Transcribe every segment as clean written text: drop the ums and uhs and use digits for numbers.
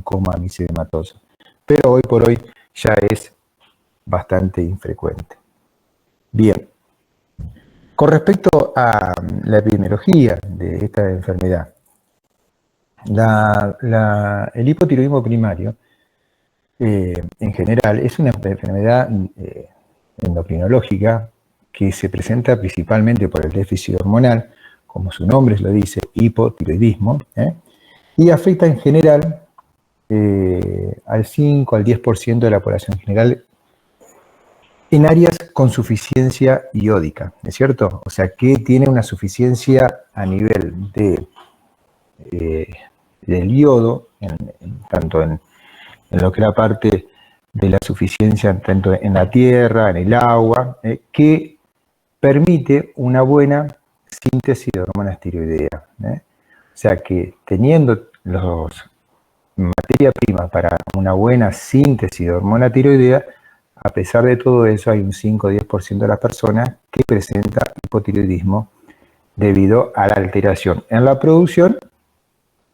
coma misedematosa. Pero hoy por hoy ya es bastante infrecuente. Bien. Con respecto a la epidemiología de esta enfermedad, el hipotiroidismo primario, en general, es una enfermedad endocrinológica que se presenta principalmente por el déficit hormonal, como su nombre lo dice, hipotiroidismo, y afecta en general al 5 al 10% de la población general en áreas con suficiencia iódica, ¿es cierto? O sea, que tiene una suficiencia a nivel del yodo, tanto en lo que es la parte de la suficiencia tanto en la tierra, en el agua, que permite una buena síntesis de hormonas tiroideas. O sea que teniendo materia prima para una buena síntesis de hormona tiroidea, a pesar de todo eso hay un 5 o 10% de las personas que presenta hipotiroidismo debido a la alteración en la producción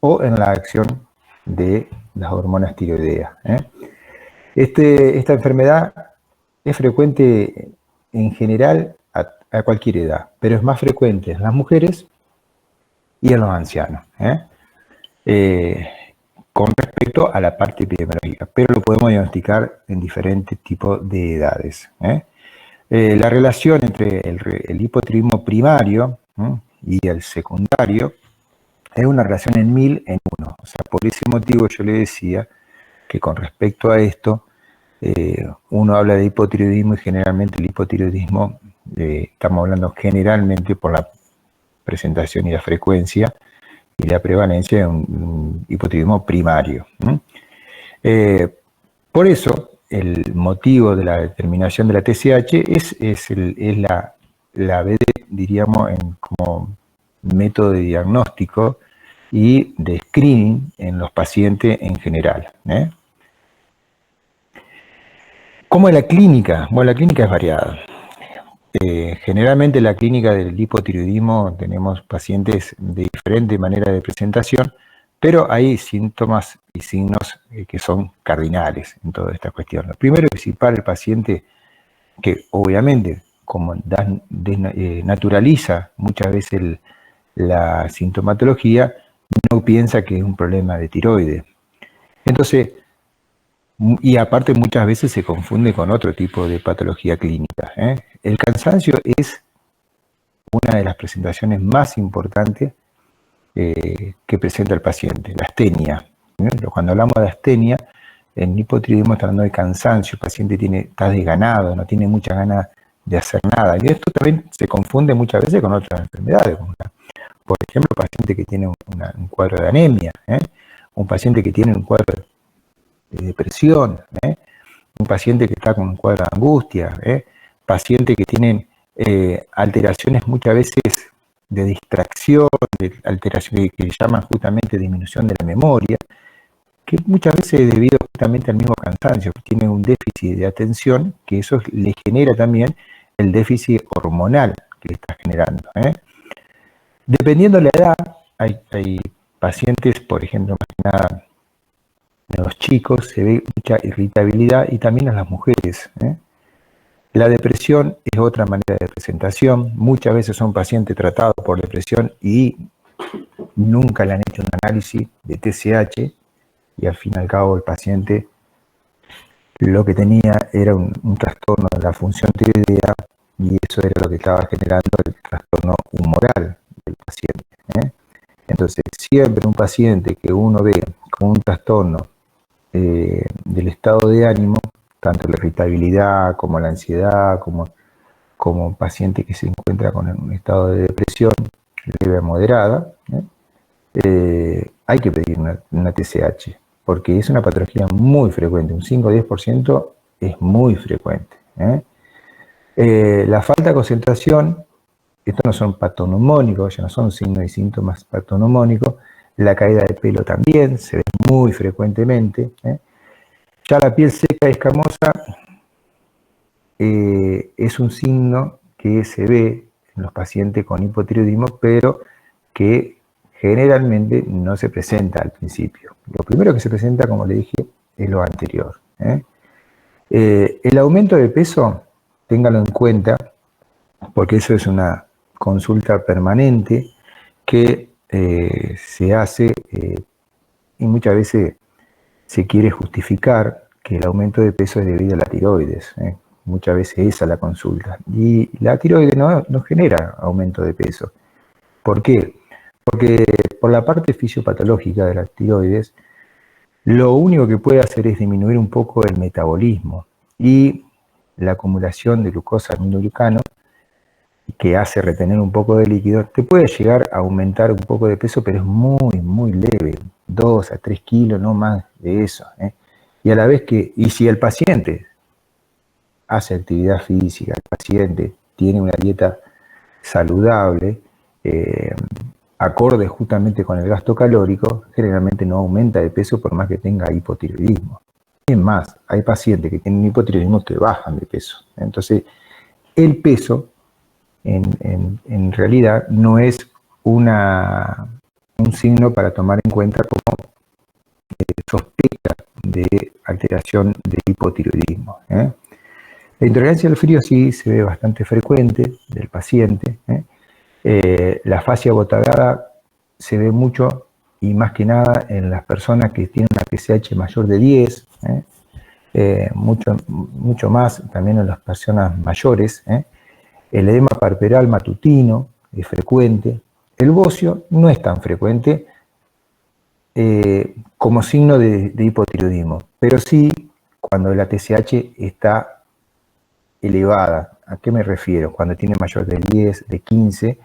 o en la acción de las hormonas tiroideas. Esta enfermedad es frecuente en general a cualquier edad, pero es más frecuente en las mujeres y en los ancianos, con respecto a la parte epidemiológica, pero lo podemos diagnosticar en diferentes tipos de edades. La relación entre el hipotiroidismo primario y el secundario es una relación en 1000 en 1. O sea, por ese motivo yo le decía que con respecto a esto, uno habla de hipotiroidismo y generalmente el hipotiroidismo, estamos hablando generalmente por la presentación y la frecuencia y la prevalencia de un hipotiroidismo primario. Por eso, el motivo de la determinación de la TSH es la BD, diríamos, como método de diagnóstico y de screening en los pacientes en general. ¿Cómo es la clínica? Bueno, la clínica es variada. Generalmente en la clínica del hipotiroidismo tenemos pacientes de diferente manera de presentación, pero hay síntomas y signos que son cardinales en toda esta cuestión. Lo primero y principal, el paciente que obviamente, como naturaliza muchas veces la sintomatología, no piensa que es un problema de tiroides. Entonces, y aparte muchas veces se confunde con otro tipo de patología clínica. El cansancio es una de las presentaciones más importantes que presenta el paciente, la astenia. Cuando hablamos de astenia, en hipotiroidismo está hablando de cansancio, el paciente está desganado, no tiene muchas ganas de hacer nada. Y esto también se confunde muchas veces con otras enfermedades, como por ejemplo, un paciente que tiene un cuadro de anemia, un paciente que tiene un cuadro de depresión, un paciente que está con un cuadro de angustia, pacientes que tienen alteraciones muchas veces de distracción, de alteraciones que llaman justamente disminución de la memoria, que muchas veces es debido justamente al mismo cansancio, que tiene un déficit de atención, que eso le genera también el déficit hormonal que le está generando. Dependiendo de la edad, hay pacientes, por ejemplo, más que nada en los chicos se ve mucha irritabilidad y también en las mujeres. La depresión es otra manera de presentación. Muchas veces son pacientes tratados por depresión y nunca le han hecho un análisis de TSH y al fin y al cabo el paciente lo que tenía era un trastorno de la función tiroidea y eso era lo que estaba generando el trastorno humoral del paciente. Entonces, siempre un paciente que uno ve con un trastorno del estado de ánimo, tanto la irritabilidad como la ansiedad, como paciente que se encuentra con un estado de depresión leve a moderada, hay que pedir una TSH, porque es una patología muy frecuente, un 5 o 10% es muy frecuente. La falta de concentración, estos no son patoneumónicos, ya no son signos y síntomas patoneumónicos, la caída de pelo también se ve muy frecuentemente. Ya la piel seca y escamosa es un signo que se ve en los pacientes con hipotiroidismo, pero que generalmente no se presenta al principio. Lo primero que se presenta, como le dije, es lo anterior. El aumento de peso, téngalo en cuenta, porque eso es una consulta permanente que se hace y muchas veces se quiere justificar que el aumento de peso es debido a la tiroides. Muchas veces esa es la consulta. Y la tiroides no genera aumento de peso. ¿Por qué? Porque por la parte fisiopatológica de la tiroides, lo único que puede hacer es disminuir un poco el metabolismo y la acumulación de glucosa aminoglucano, que hace retener un poco de líquido, te puede llegar a aumentar un poco de peso, pero es muy, muy leve, 2 a 3 kilos, no más de eso. Y a la vez que, y si el paciente hace actividad física, el paciente tiene una dieta saludable, acorde justamente con el gasto calórico, generalmente no aumenta de peso por más que tenga hipotiroidismo. Es más, hay pacientes que tienen hipotiroidismo que bajan de peso. Entonces, el peso en realidad no es un signo para tomar en cuenta como sospecha de alteración de hipotiroidismo. La intolerancia al frío sí se ve bastante frecuente del paciente. La fascia botagada se ve mucho y más que nada en las personas que tienen una TSH mayor de 10, mucho más también en las personas mayores. El edema parperal matutino es frecuente. El bocio no es tan frecuente como signo de hipotiroidismo, pero sí cuando la TSH está elevada. ¿A qué me refiero? Cuando tiene mayor de 10, de 15,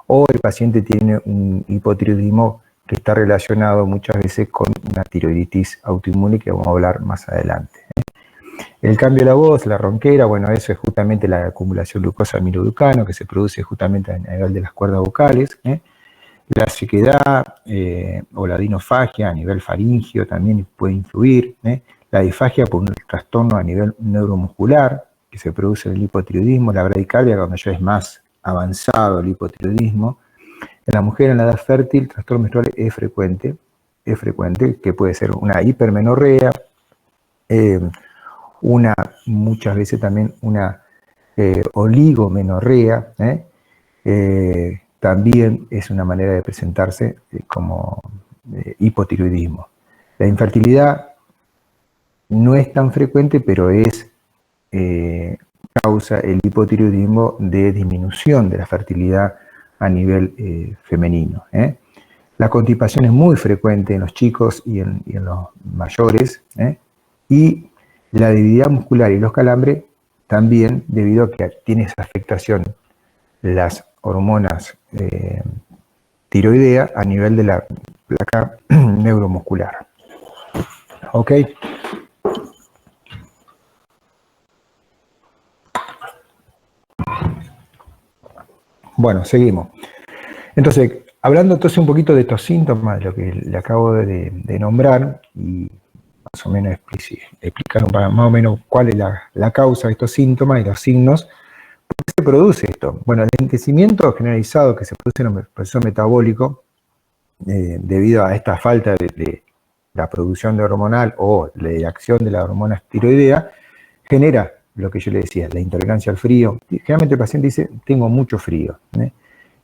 o el paciente tiene un hipotiroidismo que está relacionado muchas veces con una tiroiditis autoinmune que vamos a hablar más adelante. El cambio de la voz, la ronquera, bueno, eso es justamente la acumulación de glucosa aminoglucano que se produce justamente a nivel de las cuerdas vocales. La sequedad o la dinofagia a nivel faríngeo también puede influir. La disfagia por un trastorno a nivel neuromuscular que se produce en el hipotiroidismo, la bradicardia cuando ya es más avanzado el hipotiroidismo. En la mujer en la edad fértil, el trastorno menstrual es frecuente, que puede ser una hipermenorrea, muchas veces también una oligomenorrea, también es una manera de presentarse como hipotiroidismo. La infertilidad no es tan frecuente, pero es causa el hipotiroidismo de disminución de la fertilidad a nivel femenino. La constipación es muy frecuente en los chicos y en los mayores, y la debilidad muscular y los calambres también debido a que tiene esa afectación las hormonas tiroidea a nivel de la placa neuromuscular. ¿Ok? Bueno, seguimos. Entonces, hablando entonces un poquito de estos síntomas, de lo que le acabo de nombrar, y más o menos explicar más o menos cuál es la causa de estos síntomas y los signos. ¿Por qué se produce esto? Bueno, el enlentecimiento generalizado que se produce en el proceso metabólico debido a esta falta de la producción de hormonal o la acción de la hormona tiroidea, genera lo que yo le decía, la intolerancia al frío. Generalmente el paciente dice, tengo mucho frío,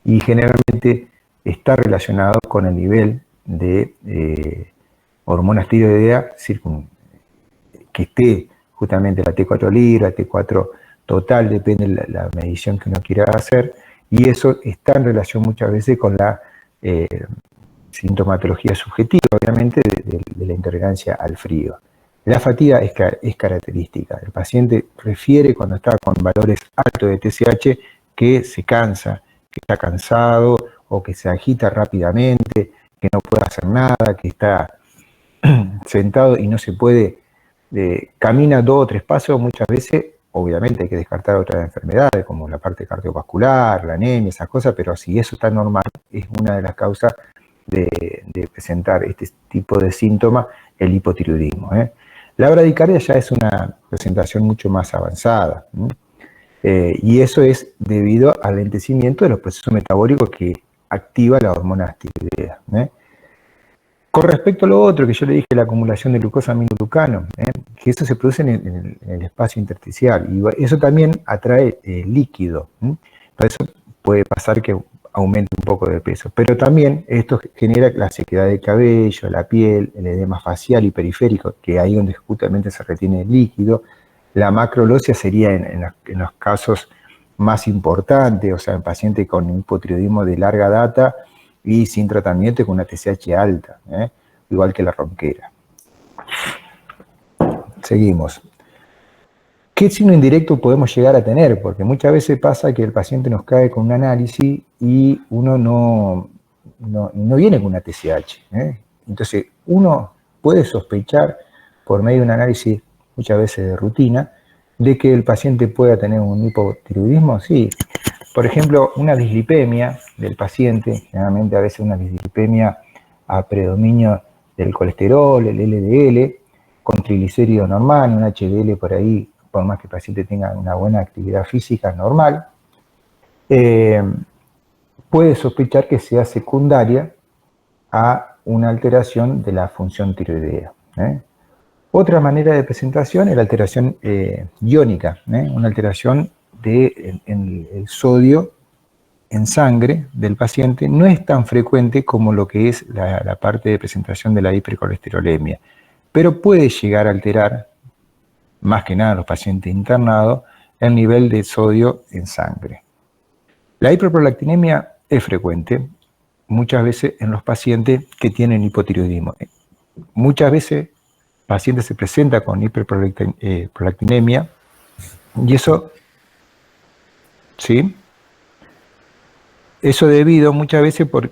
y generalmente está relacionado con el nivel de hormonas tiroidea que esté justamente la T4 libre, la T4 total, depende de la medición que uno quiera hacer, y eso está en relación muchas veces con la sintomatología subjetiva, obviamente, de la intolerancia al frío. La fatiga es característica. El paciente refiere cuando está con valores altos de TSH que se cansa, que está cansado o que se agita rápidamente, que no puede hacer nada, que está sentado y no se puede, camina 2 o 3 pasos muchas veces. Obviamente hay que descartar otras enfermedades como la parte cardiovascular, la anemia, esas cosas, pero si eso está normal, es una de las causas de presentar este tipo de síntomas, el hipotiroidismo. La bradicardia ya es una presentación mucho más avanzada, y eso es debido al lentecimiento de los procesos metabólicos que activa la hormona tiroidea. Con respecto a lo otro que yo le dije, la acumulación de glucosa aminoglucano, que eso se produce en el espacio intersticial, y eso también atrae líquido. Por eso puede pasar que aumente un poco de peso. Pero también esto genera la sequedad del cabello, la piel, el edema facial y periférico, que ahí donde justamente se retiene el líquido. La macrolosia sería en los casos más importantes, o sea, en pacientes con hipotiroidismo de larga data y sin tratamiento con una TSH alta, igual que la ronquera. Seguimos. ¿Qué signo indirecto podemos llegar a tener? Porque muchas veces pasa que el paciente nos cae con un análisis y uno no viene con una TSH. Entonces, uno puede sospechar, por medio de un análisis muchas veces de rutina, de que el paciente pueda tener un hipotiroidismo. Sí. Por ejemplo, una dislipemia del paciente, generalmente a veces una dislipemia a predominio del colesterol, el LDL, con triglicéridos normal, un HDL por ahí, por más que el paciente tenga una buena actividad física normal, puede sospechar que sea secundaria a una alteración de la función tiroidea. Otra manera de presentación es la alteración iónica, una alteración del el sodio en sangre del paciente. No es tan frecuente como lo que es la parte de presentación de la hipercolesterolemia, pero puede llegar a alterar, más que nada en los pacientes internados, el nivel de sodio en sangre. La hiperprolactinemia es frecuente, muchas veces en los pacientes que tienen hipotiroidismo. Muchas veces paciente se presenta con hiperprolactinemia y eso, ¿sí? Eso debido muchas veces por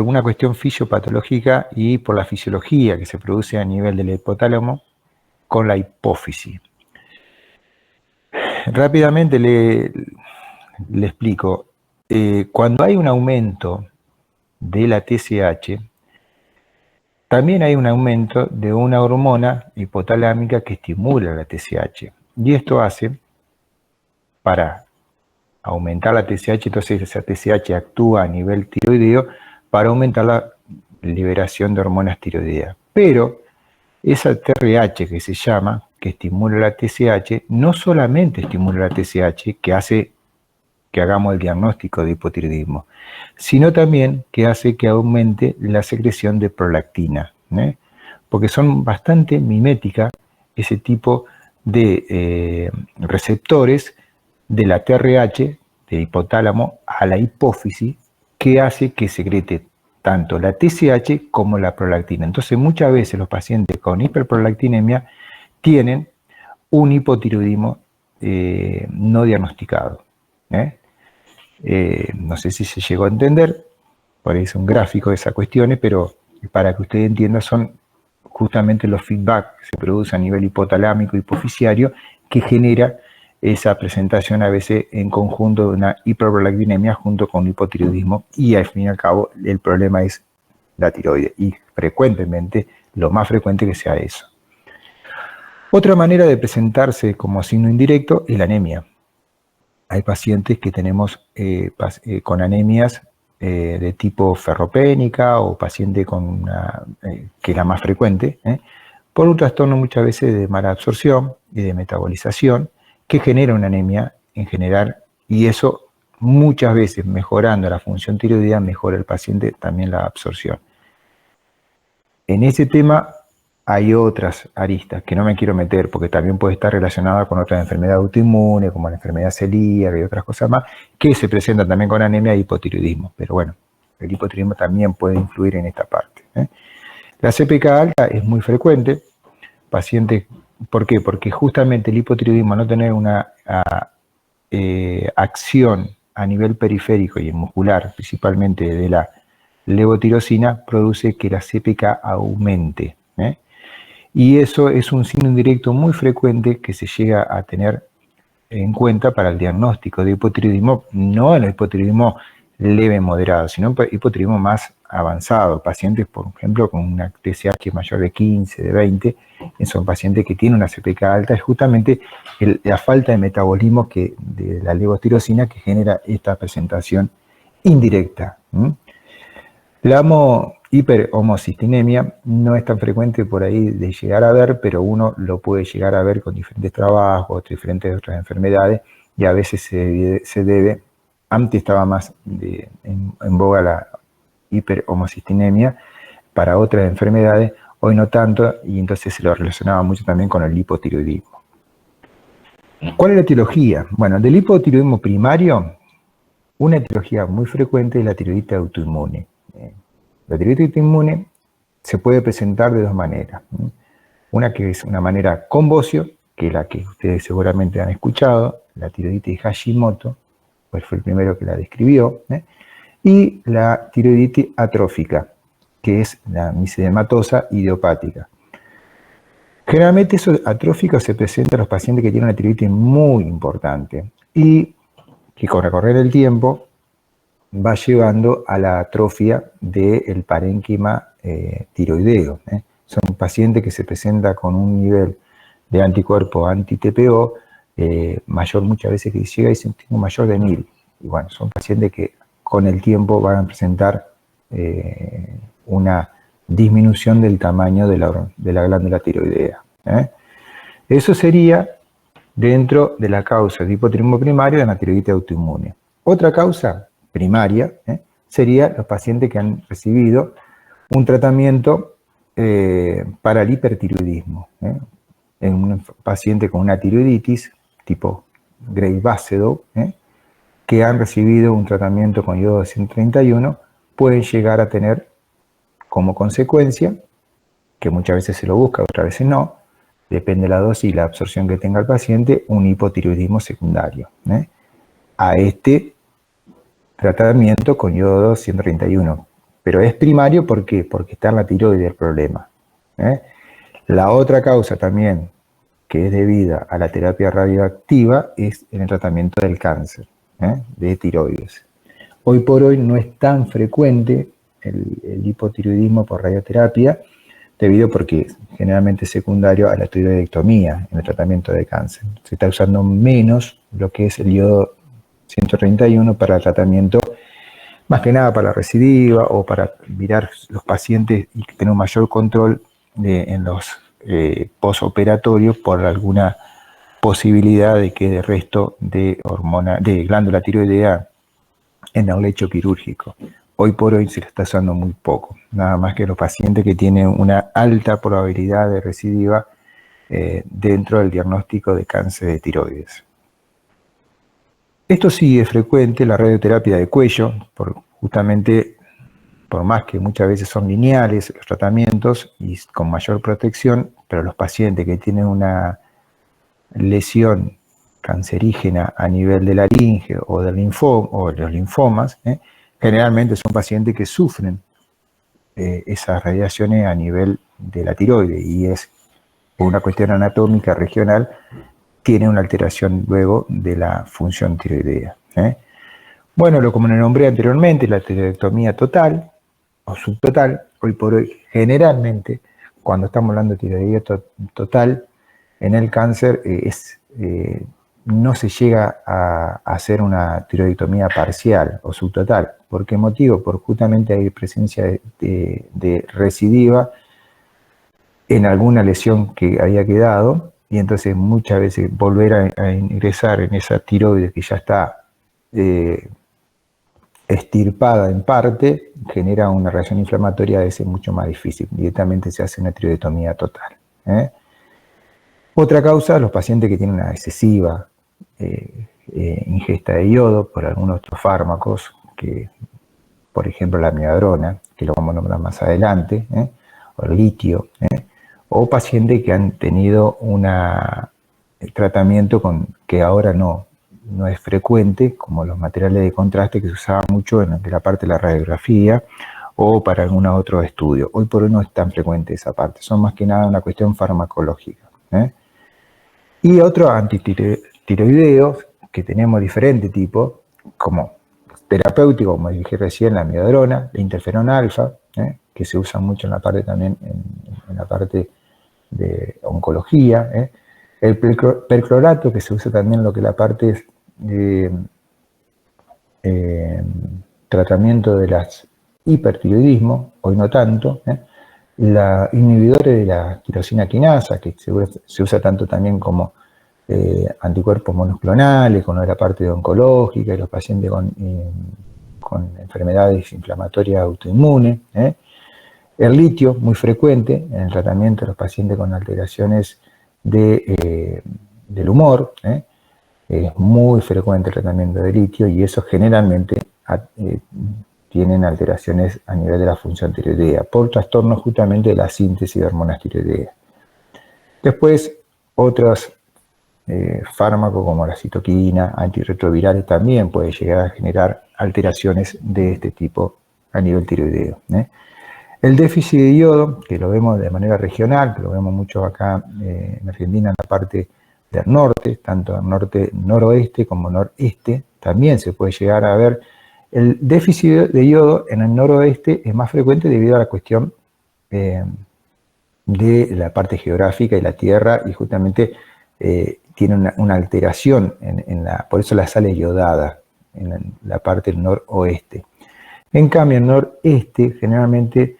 una cuestión fisiopatológica y por la fisiología que se produce a nivel del hipotálamo con la hipófisis. Rápidamente le explico. Cuando hay un aumento de la TSH, también hay un aumento de una hormona hipotalámica que estimula la TSH. Y esto hace, para aumentar la TSH, entonces esa TSH actúa a nivel tiroideo para aumentar la liberación de hormonas tiroideas. Pero esa TRH que se llama, que estimula la TSH, no solamente estimula la TSH, que hace que hagamos el diagnóstico de hipotiroidismo, sino también que hace que aumente la secreción de prolactina, porque son bastante miméticas ese tipo de receptores de la TRH, del hipotálamo, a la hipófisis, que hace que secrete tanto la TSH como la prolactina. Entonces, muchas veces los pacientes con hiperprolactinemia tienen un hipotiroidismo no diagnosticado. No sé si se llegó a entender, por ahí es un gráfico de esas cuestiones, pero para que usted entienda, son justamente los feedback que se producen a nivel hipotalámico, hipofisiario, que genera esa presentación a veces en conjunto de una hiperprolactinemia junto con un hipotiroidismo, y al fin y al cabo el problema es la tiroides, y frecuentemente, lo más frecuente que sea eso. Otra manera de presentarse como signo indirecto es la anemia. Hay pacientes que tenemos con anemias de tipo ferropénica o paciente con que es la más frecuente, por un trastorno muchas veces de mala absorción y de metabolización que genera una anemia en general, y eso muchas veces mejorando la función tiroidea mejora el paciente también la absorción. En ese tema hay otras aristas que no me quiero meter porque también puede estar relacionada con otras enfermedades autoinmunes como la enfermedad celíaca y otras cosas más que se presentan también con anemia e hipotiroidismo. Pero bueno, el hipotiroidismo también puede influir en esta parte. La CPK alta es muy frecuente. Pacientes, ¿por qué? Porque justamente el hipotiroidismo, no tener una acción a nivel periférico y muscular, principalmente de la levotirosina, produce que la CPK aumente. Y eso es un signo indirecto muy frecuente que se llega a tener en cuenta para el diagnóstico de hipotiroidismo, no el hipotiroidismo leve moderado, sino hipotiroidismo más avanzado. Pacientes, por ejemplo, con una TSH mayor de 15, de 20, son pacientes que tienen una CPK alta, es justamente la falta de metabolismo de la levotirosina que genera esta presentación indirecta. La hiperhomocistinemia no es tan frecuente por ahí de llegar a ver, pero uno lo puede llegar a ver con diferentes trabajos, diferentes otras enfermedades, y a veces se debe, antes estaba más en boga la hiperhomocistinemia para otras enfermedades, hoy no tanto, y entonces se lo relacionaba mucho también con el hipotiroidismo. ¿Cuál es la etiología? Bueno, del hipotiroidismo primario, una etiología muy frecuente es la tiroiditis autoinmune. La tiroiditis autoinmune se puede presentar de dos maneras. Una que es una manera con bocio, que es la que ustedes seguramente han escuchado, la tiroiditis Hashimoto, pues fue el primero que la describió, y la tiroiditis atrófica, que es la misedematosa idiopática. Generalmente eso atrófico se presenta a los pacientes que tienen una tiroiditis muy importante y que con recorrer el tiempo va llevando a la atrofia del parénquima tiroideo. Son pacientes que se presentan con un nivel de anticuerpo anti-TPO mayor, muchas veces que llega y dice tengo mayor de 1000. Y bueno, son pacientes que con el tiempo van a presentar una disminución del tamaño de la glándula tiroidea. Eso sería dentro de la causa de hipotiroidismo primario de la tiroiditis autoinmune. Otra causa primaria sería los pacientes que han recibido un tratamiento para el hipertiroidismo. En un paciente con una tiroiditis tipo Gray-Basedow, que han recibido un tratamiento con iodo 131, pueden llegar a tener como consecuencia, que muchas veces se lo busca, otras veces no, depende de la dosis y la absorción que tenga el paciente, un hipotiroidismo secundario. A este tratamiento con iodo 131. Pero es primario, ¿por qué? Porque está en la tiroides el problema. La otra causa también, que es debida a la terapia radioactiva, es en el tratamiento del cáncer de tiroides. Hoy por hoy no es tan frecuente el hipotiroidismo por radioterapia, debido porque generalmente es secundario a la tiroidectomía en el tratamiento de cáncer. Se está usando menos lo que es el iodo 131 para el tratamiento, más que nada para la recidiva o para mirar los pacientes y tener un mayor control en los posoperatorios por alguna posibilidad de que de resto de glándula tiroidea en el lecho quirúrgico. Hoy por hoy se le está usando muy poco, nada más que los pacientes que tienen una alta probabilidad de recidiva dentro del diagnóstico de cáncer de tiroides. Esto sí es frecuente, la radioterapia de cuello, justamente por más que muchas veces son lineales los tratamientos y con mayor protección, pero los pacientes que tienen una lesión cancerígena a nivel de la laringe o del linfoma o de los linfomas, generalmente son pacientes que sufren esas radiaciones a nivel de la tiroides y es por una cuestión anatómica regional, tiene una alteración luego de la función tiroidea. Bueno, como lo nombré anteriormente, la tiroidectomía total o subtotal, hoy por hoy, generalmente, cuando estamos hablando de tiroidea total, en el cáncer no se llega a hacer una tiroidectomía parcial o subtotal. ¿Por qué motivo? Porque justamente hay presencia de recidiva en alguna lesión que había quedado, y entonces muchas veces volver a ingresar en esa tiroides que ya está extirpada en parte, genera una reacción inflamatoria a veces mucho más difícil. Directamente se hace una tiroidectomía total. Otra causa, los pacientes que tienen una excesiva ingesta de yodo por algunos otros fármacos, que, por ejemplo la amiodarona, que lo vamos a nombrar más adelante, o el litio, o pacientes que han tenido un tratamiento que ahora no es frecuente, como los materiales de contraste que se usaban mucho en la parte de la radiografía o para algunos otros estudios. Hoy por hoy no es tan frecuente esa parte, son más que nada una cuestión farmacológica. Y otros antitiroideos que tenemos diferentes tipos, como terapéutico, como dije recién, la amiodarona, la interferón alfa, que se usa mucho en la parte también, en la parte de oncología, el perclorato, que se usa también en lo que es la parte de tratamiento de las hipertiroidismo, hoy no tanto, la inhibidores de la tirosina quinasa, que se usa tanto también como anticuerpos monoclonales, con la parte oncológica y los pacientes con enfermedades inflamatorias autoinmunes. El litio, muy frecuente en el tratamiento de los pacientes con alteraciones del humor. Es muy frecuente el tratamiento de litio y eso generalmente tienen alteraciones a nivel de la función tiroidea por trastornos justamente de la síntesis de hormonas tiroideas. Después, otros fármacos como la citoquina, antirretrovirales también pueden llegar a generar alteraciones de este tipo a nivel tiroideo. El déficit de yodo, que lo vemos de manera regional, que lo vemos mucho acá en Argentina, en la parte del norte, tanto en norte, noroeste como noreste, también se puede llegar a ver. El déficit de yodo en el noroeste es más frecuente debido a la cuestión de la parte geográfica y la tierra, y justamente tiene una alteración, por eso la sal es yodada en la parte del noroeste. En cambio, en el noreste generalmente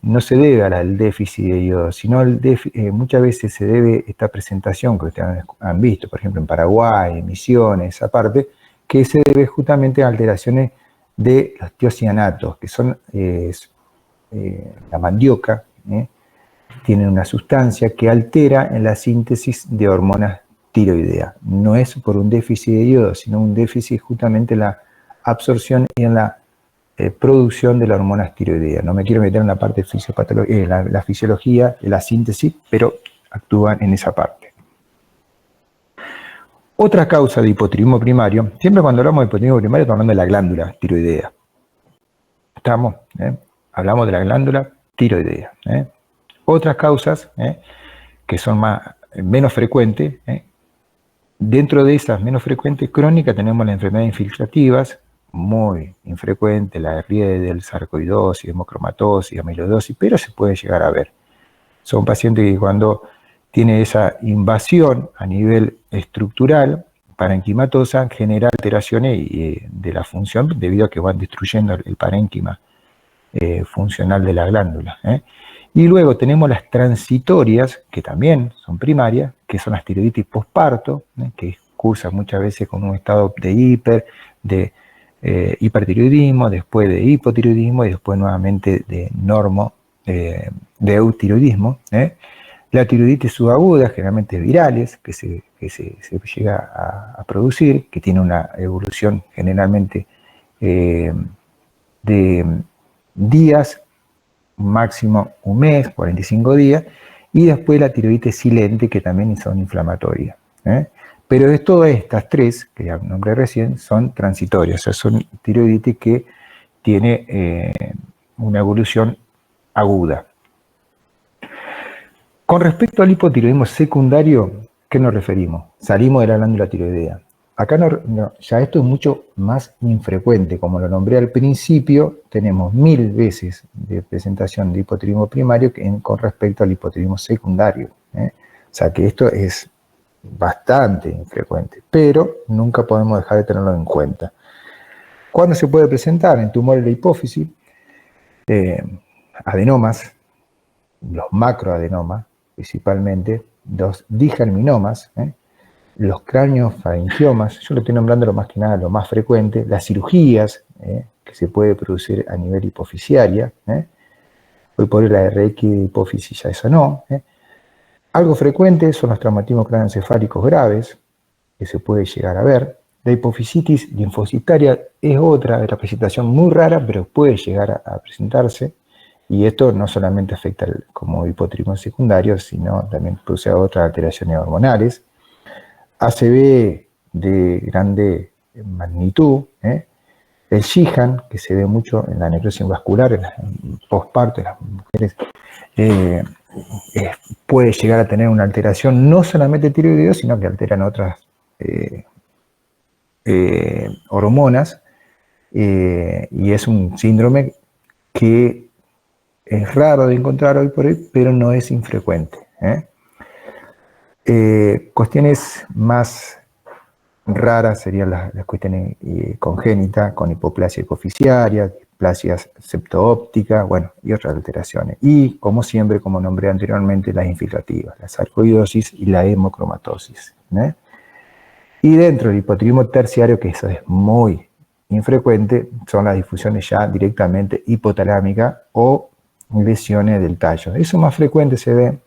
no se debe al déficit de yodo, sino muchas veces se debe esta presentación que ustedes han visto, por ejemplo en Paraguay, en Misiones, esa parte, que se debe justamente a alteraciones de los tiocianatos, que son la mandioca, tiene una sustancia que altera en la síntesis de hormonas tiroideas. No es por un déficit de yodo, sino un déficit justamente en la absorción y en la producción de las hormonas tiroideas. No me quiero meter en la parte fisiopatológica, la fisiología de la síntesis, pero actúan en esa parte. Otra causa de hipotiroidismo primario, siempre cuando hablamos de hipotiroidismo primario estamos hablando de la glándula tiroidea. ¿Estamos? Hablamos de la glándula tiroidea. Otras causas que son menos frecuentes, dentro de esas menos frecuentes crónicas tenemos las enfermedades infiltrativas, muy infrecuente, la del sarcoidosis, hemocromatosis, amiloidosis, pero se puede llegar a ver. Son pacientes que cuando tiene esa invasión a nivel estructural, parenquimatosa, genera alteraciones de la función debido a que van destruyendo el parénquima funcional de la glándula. Y luego tenemos las transitorias, que también son primarias, que son las tiroiditis posparto, que cursan muchas veces con un estado de hipertiroidismo, después de hipotiroidismo y después nuevamente de de eutiroidismo. La tiroiditis subaguda, generalmente virales, que se llega a producir, que tiene una evolución generalmente de días, máximo un mes, 45 días, y después la tiroiditis silente, que también son inflamatorias. Pero de todas estas tres, que ya nombré recién, son transitorias, o sea, son tiroiditis que tiene una evolución aguda. Con respecto al hipotiroidismo secundario, ¿qué nos referimos? Salimos de la glándula tiroidea. Acá ya esto es mucho más infrecuente, como lo nombré al principio, tenemos 1000 veces de presentación de hipotiroidismo primario con respecto al hipotiroidismo secundario. O sea que esto es bastante infrecuente, pero nunca podemos dejar de tenerlo en cuenta. ¿Cuándo se puede presentar? En tumores de la hipófisis, adenomas, los macroadenomas, principalmente, los digerminomas, los craneofaringiomas, yo lo estoy nombrando más que nada lo más frecuente, las cirugías que se puede producir a nivel hipofisiaria, hoy por hoy la RX de hipófisis ya eso no. Algo frecuente son los traumatismos craneoencefálicos graves, que se puede llegar a ver. La hipofisitis linfocitaria es otra de la presentación muy rara, pero puede llegar a presentarse. Y esto no solamente afecta como hipotiroidismo secundario, sino también produce otras alteraciones hormonales. ACV de grande magnitud, el SIHAN, que se ve mucho en la necrosis vascular, en posparto de las mujeres, puede llegar a tener una alteración no solamente tiroideo, sino que alteran otras hormonas, y es un síndrome que es raro de encontrar hoy por hoy, pero no es infrecuente. Cuestiones más raras serían las cuestiones congénitas, con hipoplasia hipofisiaria, displasias septo-ópticas, bueno, y otras alteraciones. Y, como siempre, como nombré anteriormente, las infiltrativas, la sarcoidosis y la hemocromatosis. Y dentro del hipotiroidismo terciario, que eso es muy infrecuente, son las difusiones ya directamente hipotalámicas o lesiones del tallo. Eso más frecuente se ve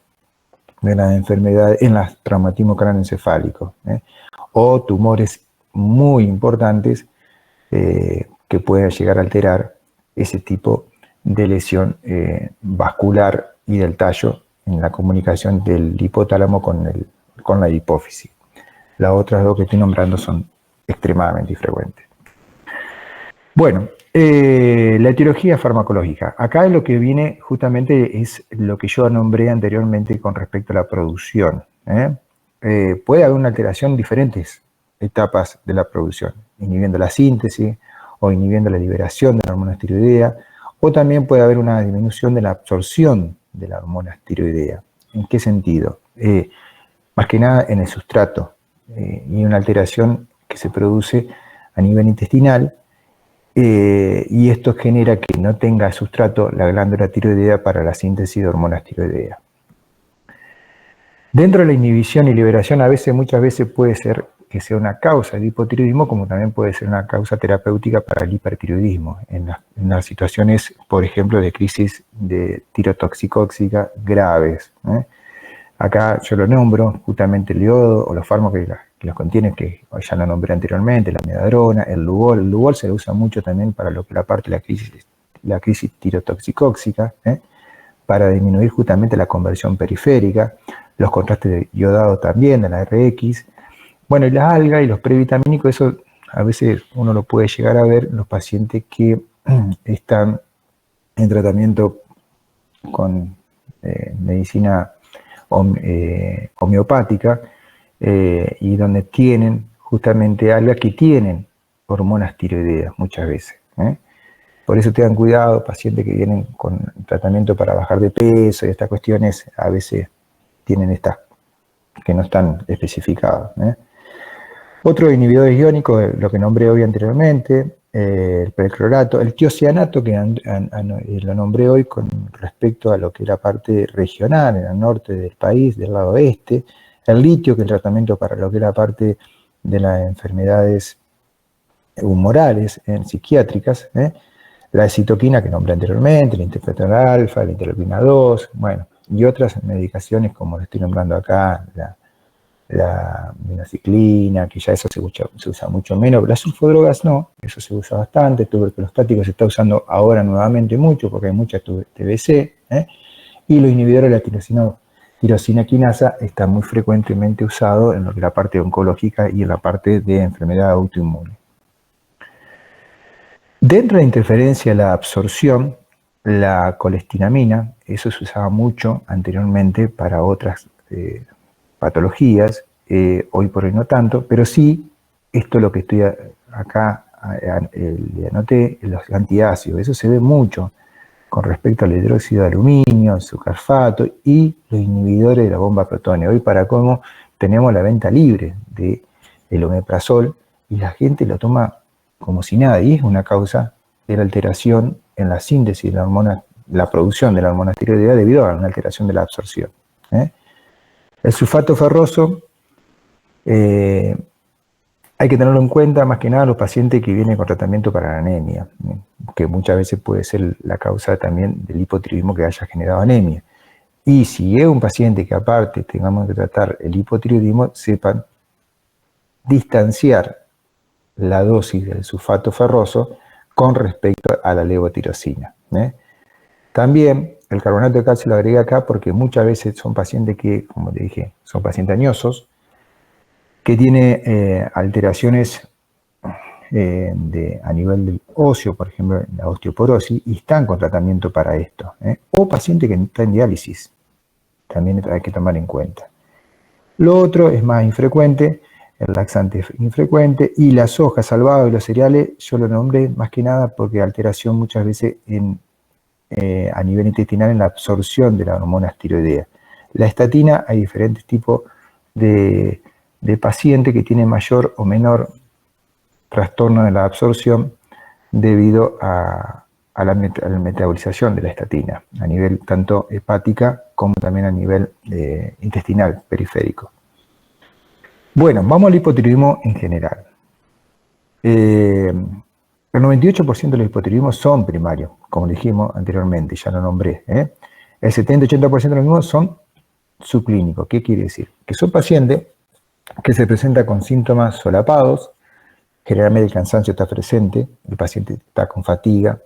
de las enfermedades en los traumatismos cráneoencefálicos, o tumores muy importantes que pueden llegar a alterar ese tipo de lesión vascular y del tallo en la comunicación del hipotálamo con la hipófisis. Las otras dos que estoy nombrando son extremadamente infrecuentes. Bueno, la etiología farmacológica. Acá lo que viene justamente es lo que yo nombré anteriormente con respecto a la producción. Puede haber una alteración en diferentes etapas de la producción, inhibiendo la síntesis o inhibiendo la liberación de la hormona tiroidea, o también puede haber una disminución de la absorción de la hormona tiroidea. ¿En qué sentido? Más que nada en el sustrato, y una alteración que se produce a nivel intestinal, y esto genera que no tenga sustrato la glándula tiroidea para la síntesis de hormonas tiroideas. Dentro de la inhibición y liberación, muchas veces puede ser que sea una causa del hipotiroidismo, como también puede ser una causa terapéutica para el hipertiroidismo, en las situaciones, por ejemplo, de crisis de tirotoxicóxica graves. Acá yo lo nombro, justamente el iodo o los fármacos que los contienen, que ya lo nombré anteriormente, la amiodarona, el Lugol. El Lugol se lo usa mucho también para lo que la parte de la crisis tirotoxicóxica, para disminuir justamente la conversión periférica, los contrastes de iodado también, de la RX. Bueno, y las algas y los previtamínicos, eso a veces uno lo puede llegar a ver en los pacientes que están en tratamiento con medicina homeopática, y donde tienen justamente algas que tienen hormonas tiroideas muchas veces. Por eso tengan cuidado, pacientes que vienen con tratamiento para bajar de peso y estas cuestiones, a veces tienen estas que no están especificadas. Otro inhibidor iónico, lo que nombré hoy anteriormente, el perclorato, el tiocianato, que lo nombré hoy con respecto a lo que es la parte regional, en el norte del país, del lado oeste, el litio, que es el tratamiento para lo que es la parte de las enfermedades humorales, psiquiátricas, la citoquina que nombré anteriormente, la interferón alfa, la interleucina 2, bueno, y otras medicaciones como lo estoy nombrando acá, la minociclina, que ya eso se usa mucho menos. Las sulfodrogas no, eso se usa bastante. Tuberculostático se está usando ahora nuevamente mucho porque hay mucha TBC, y los inhibidores de la tirosina quinasa está muy frecuentemente usado en lo que es la parte oncológica y en la parte de enfermedad autoinmune. Dentro de la interferencia de la absorción, la colestyramina, eso se usaba mucho anteriormente para otras patologías, hoy por hoy no tanto, pero sí, esto es lo que estoy acá, le anoté, los antiácidos, eso se ve mucho con respecto al hidróxido de aluminio, el sucarfato y los inhibidores de la bomba protónica. Hoy para cómo tenemos la venta libre del omeprazol y la gente lo toma como si nada, y es una causa de la alteración en la síntesis de la hormona, la producción de la hormona tiroidea debido a una alteración de la absorción. El sulfato ferroso hay que tenerlo en cuenta más que nada los pacientes que vienen con tratamiento para la anemia, que muchas veces puede ser la causa también del hipotiroidismo que haya generado anemia. Y si es un paciente que aparte tengamos que tratar el hipotiroidismo, sepan distanciar la dosis del sulfato ferroso con respecto a la levotirosina. También el carbonato de calcio lo agregué acá porque muchas veces son pacientes que, como te dije, son pacientes añosos, que tienen alteraciones a nivel del óseo, por ejemplo, la osteoporosis, y están con tratamiento para esto. O pacientes que están en diálisis, también hay que tomar en cuenta. Lo otro es más infrecuente, el laxante es infrecuente, y la soja, salvado y los cereales, yo lo nombré más que nada porque alteración muchas veces a nivel intestinal en la absorción de la hormona tiroidea. La estatina, hay diferentes tipos de pacientes que tienen mayor o menor trastorno de la absorción debido a a la metabolización de la estatina, a nivel tanto hepática como también a nivel intestinal, periférico. Bueno, vamos al hipotiroidismo en general. El 98% de los hipotiroidismos son primarios, como dijimos anteriormente, ya lo nombré. El 70-80% de los mismos son subclínicos. ¿Qué quiere decir? Que son pacientes que se presentan con síntomas solapados, generalmente el cansancio está presente, el paciente está con fatiga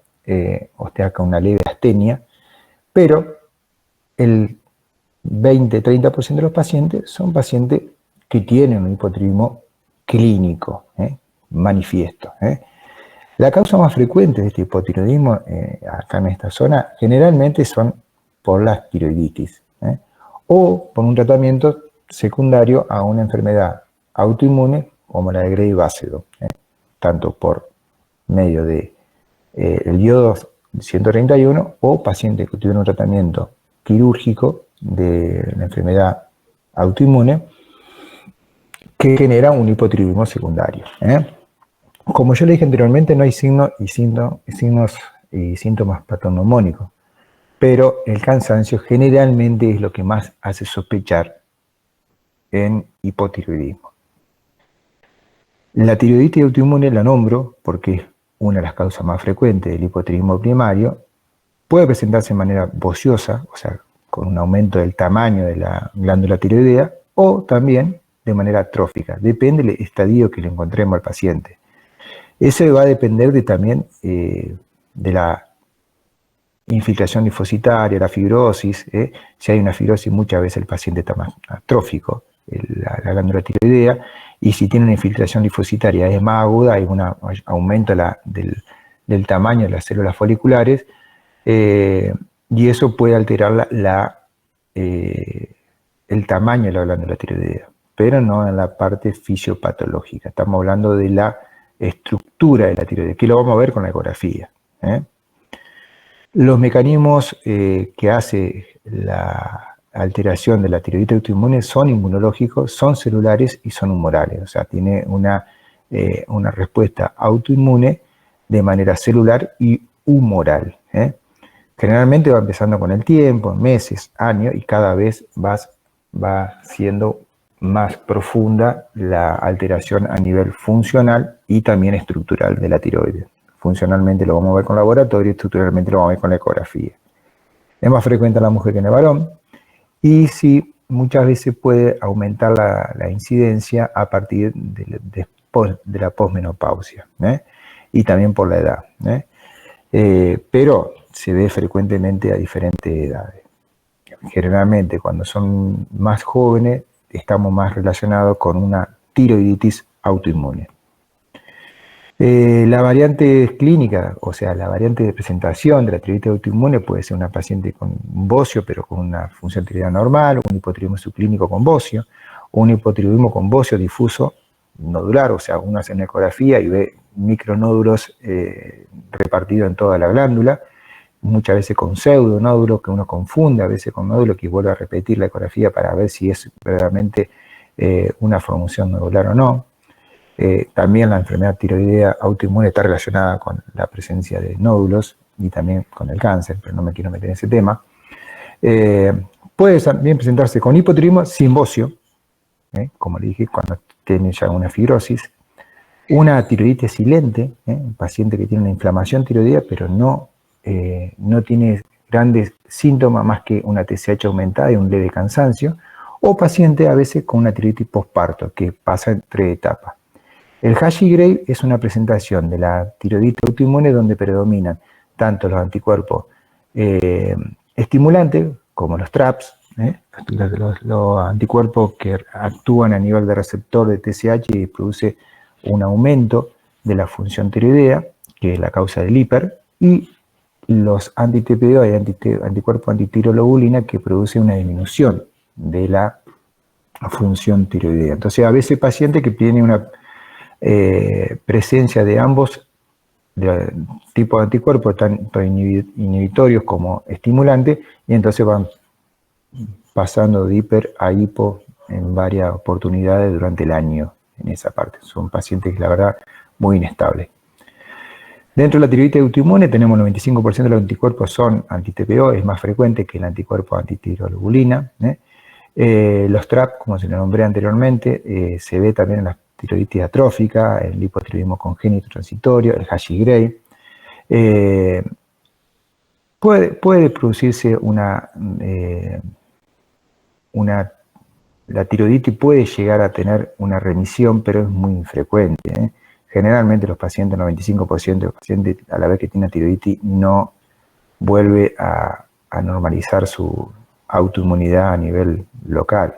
o está con una leve astenia, pero el 20-30% de los pacientes son pacientes que tienen un hipotiroidismo clínico, manifiesto. La causa más frecuente de este hipotiroidismo acá en esta zona generalmente son por la tiroiditis o por un tratamiento secundario a una enfermedad autoinmune como la de Graves-Basedow, tanto por medio de el iodo 131 o pacientes que tuvieron un tratamiento quirúrgico de la enfermedad autoinmune que genera un hipotiroidismo secundario. Como yo le dije anteriormente, no hay signos y síntomas patognomónicos, pero el cansancio generalmente es lo que más hace sospechar en hipotiroidismo. La tiroiditis autoinmune la nombro porque es una de las causas más frecuentes del hipotiroidismo primario. Puede presentarse de manera boceosa, o sea, con un aumento del tamaño de la glándula tiroidea, o también de manera atrófica. Depende del estadio que le encontremos al paciente. Eso va a depender también de la infiltración linfocitaria, la fibrosis. Si hay una fibrosis, muchas veces el paciente está más atrófico, la glándula tiroidea, y si tiene una infiltración linfocitaria es más aguda, hay un aumento del tamaño de las células foliculares, y eso puede alterar el tamaño de la glándula tiroidea, pero no en la parte fisiopatológica. Estamos hablando de la estructura de la tiroides, que lo vamos a ver con la ecografía. Los mecanismos que hace la alteración de la tiroiditis autoinmune son inmunológicos, son celulares y son humorales. O sea, tiene una respuesta autoinmune de manera celular y humoral. Generalmente va empezando con el tiempo, meses, años, y cada vez va siendo más profunda la alteración a nivel funcional y también estructural de la tiroides. Funcionalmente lo vamos a ver con laboratorio, estructuralmente lo vamos a ver con la ecografía. Es más frecuente en la mujer que en el varón, y sí, muchas veces puede aumentar la incidencia a partir de la posmenopausia, y también por la edad. Pero se ve frecuentemente a diferentes edades. Generalmente cuando son más jóvenes estamos más relacionados con una tiroiditis autoinmune. La variante clínica, o sea, la variante de presentación de la tiroiditis autoinmune puede ser una paciente con un bocio, pero con una función tiroidea normal, un hipotiroidismo subclínico con bocio, o un hipotiroidismo con bocio difuso nodular, o sea, uno hace una ecografía y ve micronódulos repartidos en toda la glándula, muchas veces con pseudonódulos que uno confunde, a veces con nódulos que vuelve a repetir la ecografía para ver si es verdaderamente una formación nodular o no. También la enfermedad tiroidea autoinmune está relacionada con la presencia de nódulos y también con el cáncer, pero no me quiero meter en ese tema. Puede también presentarse con hipotiroidismo sin bocio, como le dije, cuando tiene ya una fibrosis, una tiroiditis silente, un paciente que tiene una inflamación tiroidea, pero no tiene grandes síntomas más que una TSH aumentada y un leve cansancio, o paciente a veces con una tiroiditis postparto, que pasa en 3 etapas. El Hashgrave es una presentación de la tiroiditis autoinmune donde predominan tanto los anticuerpos estimulantes, como los TRAPS, los anticuerpos que actúan a nivel de receptor de TSH y produce un aumento de la función tiroidea, que es la causa del hiper, y los anti-TPO y anticuerpos antitirolobulina que produce una disminución de la función tiroidea. Entonces, a veces paciente que tiene una presencia de ambos tipos de anticuerpos, tanto inhibitorios como estimulantes, y entonces van pasando de hiper a hipo en varias oportunidades durante el año en esa parte. Son pacientes, la verdad, muy inestables. Dentro de la tiroiditis autoinmune tenemos el 95% de los anticuerpos son anti-TPO, es más frecuente que el anticuerpo antitiroglobulina. Los TRAP, como se le nombré anteriormente, se ve también en la tiroiditis atrófica, el hipotiroidismo congénito transitorio, el Hashimoto. Puede producirse la tiroiditis puede llegar a tener una remisión, pero es muy infrecuente. Generalmente los pacientes, el 95% de los pacientes a la vez que tienen tiroiditis no vuelve a normalizar su autoinmunidad a nivel local.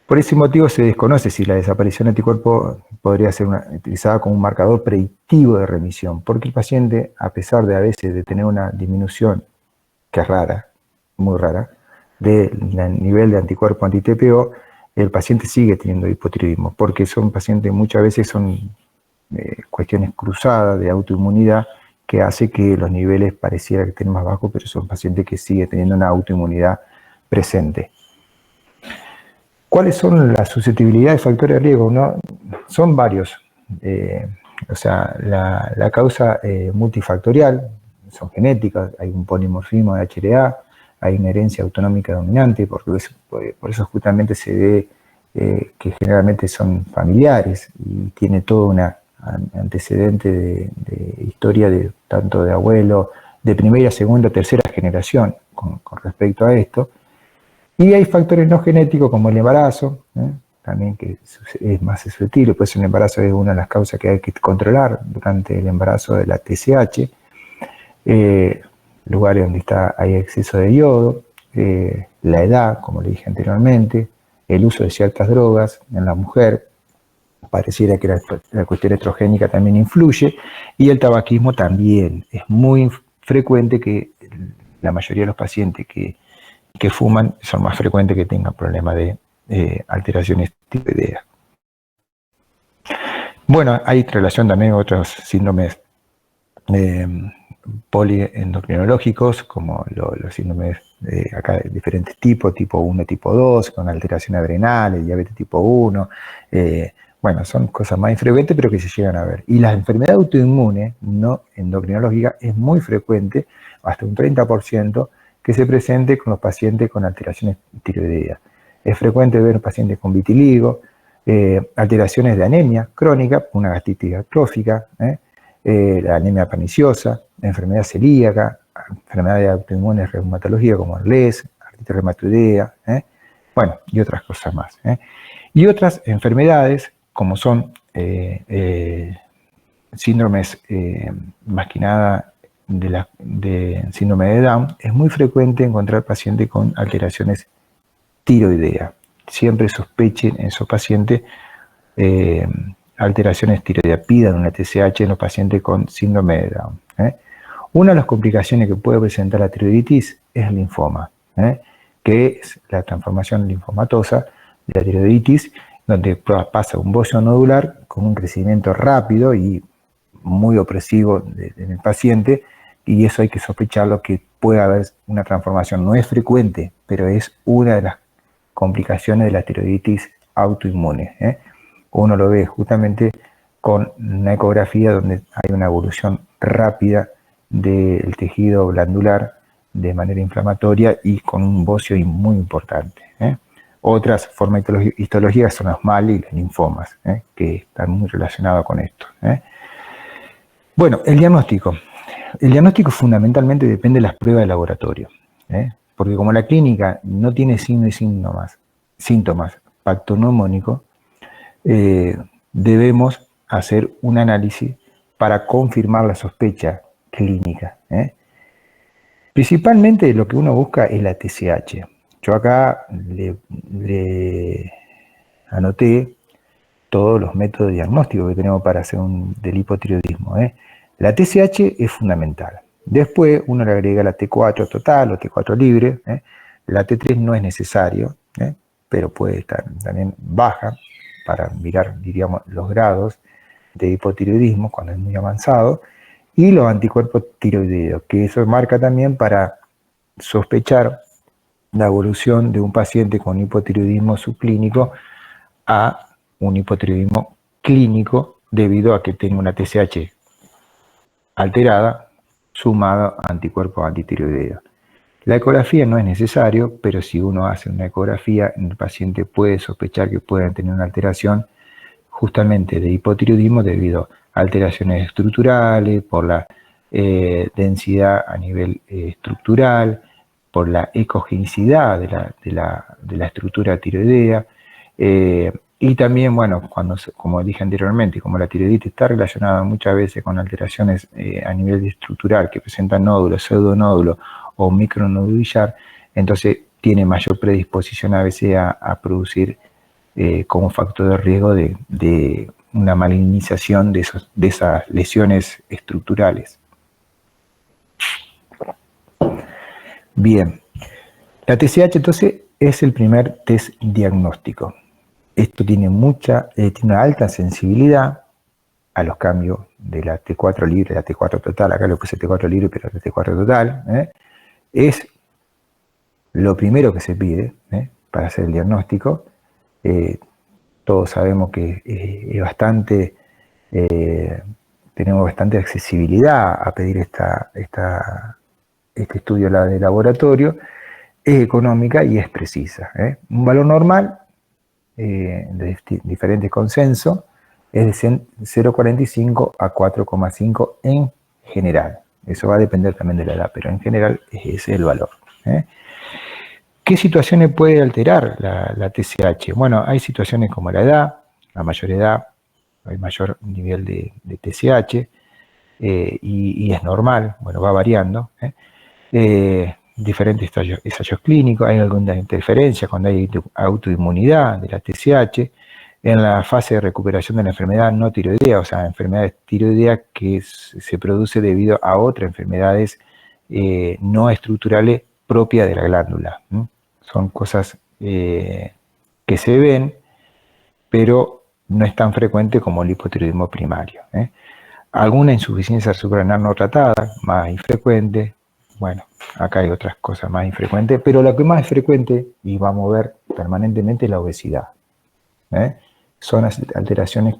Por ese motivo se desconoce si la desaparición de anticuerpos podría ser utilizada como un marcador predictivo de remisión, porque el paciente, a pesar de a veces de tener una disminución, que es rara, muy rara, del nivel de anticuerpo anti-TPO, el paciente sigue teniendo hipotiroidismo, porque son pacientes, muchas veces son cuestiones cruzadas de autoinmunidad que hace que los niveles pareciera que estén más bajos, pero son pacientes que siguen teniendo una autoinmunidad presente. ¿Cuáles son las susceptibilidades de factores de riesgo? ¿No? Son varios. O sea, la causa multifactorial, son genéticas, hay un polimorfismo de HLA, hay una herencia autonómica dominante, por eso justamente se ve que generalmente son familiares y tiene todo un antecedente de historia tanto de abuelo, de primera, segunda, tercera generación con respecto a esto. Y hay factores no genéticos como el embarazo, también que es más susceptible, pues el embarazo es una de las causas que hay que controlar durante el embarazo de la TSH, lugares donde hay exceso de yodo, la edad, como le dije anteriormente, el uso de ciertas drogas en la mujer, pareciera que la cuestión estrogénica también influye, y el tabaquismo también. Es muy frecuente que la mayoría de los pacientes que fuman son más frecuentes que tengan problemas de alteraciones tiroideas. Bueno, hay relación también con otros síndromes poliendocrinológicos, como los síndromes acá de diferentes tipos, tipo 1, tipo 2, con alteraciones adrenales, diabetes tipo 1. Bueno, son cosas más infrecuentes, pero que se llegan a ver. Y la enfermedad autoinmune no endocrinológica es muy frecuente, hasta un 30%, que se presente con los pacientes con alteraciones tiroideas. Es frecuente ver pacientes con vitiligo, alteraciones de anemia crónica, una gastritis atrófica, la anemia perniciosa, la enfermedad celíaca, enfermedades autoinmunes reumatológicas como el LES, artritis reumatoidea, bueno, y otras cosas más. Y otras enfermedades como son síndromes, más que nada de síndrome de Down, es muy frecuente encontrar pacientes con alteraciones tiroideas. Siempre sospechen en esos pacientes alteraciones tiroideas, pidan una TSH en los pacientes con síndrome de Down. Una de las complicaciones que puede presentar la tiroiditis es el linfoma, que es la transformación linfomatosa de la tiroiditis, donde pasa un bocio nodular con un crecimiento rápido y muy opresivo en el paciente, y eso hay que sospecharlo que puede haber una transformación. No es frecuente, pero es una de las complicaciones de la tiroiditis autoinmune. Uno lo ve justamente con una ecografía donde hay una evolución rápida del tejido glandular de manera inflamatoria y con un bocio muy importante. Otras formas histológicas son los MAL y los linfomas, que están muy relacionados con esto. Bueno, el diagnóstico. El diagnóstico fundamentalmente depende de las pruebas de laboratorio, porque como la clínica no tiene signos y síntomas pactoneumónicos, debemos hacer un análisis para confirmar la sospecha clínica. Principalmente lo que uno busca es la TSH. Yo acá le anoté todos los métodos diagnósticos que tenemos para hacer del hipotiroidismo. La TSH es fundamental. Después uno le agrega la T4 total o T4 libre. La T3 no es necesario, pero puede estar también baja para mirar, diríamos, los grados de hipotiroidismo cuando es muy avanzado. Y los anticuerpos tiroideos, que eso marca también para sospechar la evolución de un paciente con hipotiroidismo subclínico a un hipotiroidismo clínico debido a que tenga una TSH alterada sumada a anticuerpos antitiroideos. La ecografía no es necesario, pero si uno hace una ecografía, el paciente puede sospechar que pueden tener una alteración justamente de hipotiroidismo debido a alteraciones estructurales, por la densidad a nivel estructural, por la ecogenicidad de la estructura tiroidea, y también, bueno, como dije anteriormente, como la tiroiditis está relacionada muchas veces con alteraciones a nivel estructural que presentan nódulos, pseudonódulos o micronódulo billar, entonces tiene mayor predisposición a veces a producir como factor de riesgo de una malignización de esas lesiones estructurales. Bien, la TSH entonces es el primer test diagnóstico. Esto tiene una alta sensibilidad a los cambios de la T4 libre, la T4 total, acá lo puse T4 libre, pero la T4 total, es lo primero que se pide para hacer el diagnóstico. Todos sabemos que es bastante, tenemos bastante accesibilidad a pedir este estudio de laboratorio, es económica y es precisa. Un valor normal de diferentes consensos es de 0,45 a 4,5 en general. Eso va a depender también de la edad, pero en general ese es el valor. ¿Qué situaciones puede alterar la TSH? Bueno, hay situaciones como la edad, la mayor edad, hay mayor nivel de TSH, y es normal, bueno, va variando. Diferentes ensayos clínicos, hay alguna interferencia cuando hay autoinmunidad de la TSH, en la fase de recuperación de la enfermedad no tiroidea, o sea, enfermedades tiroideas que se produce debido a otras enfermedades no estructurales propias de la glándula. Son cosas que se ven, pero no es tan frecuente como el hipotiroidismo primario. Alguna insuficiencia suprarrenal no tratada, más infrecuente. Bueno, acá hay otras cosas más infrecuentes, pero lo que más es frecuente, y vamos a ver permanentemente, es la obesidad. Son alteraciones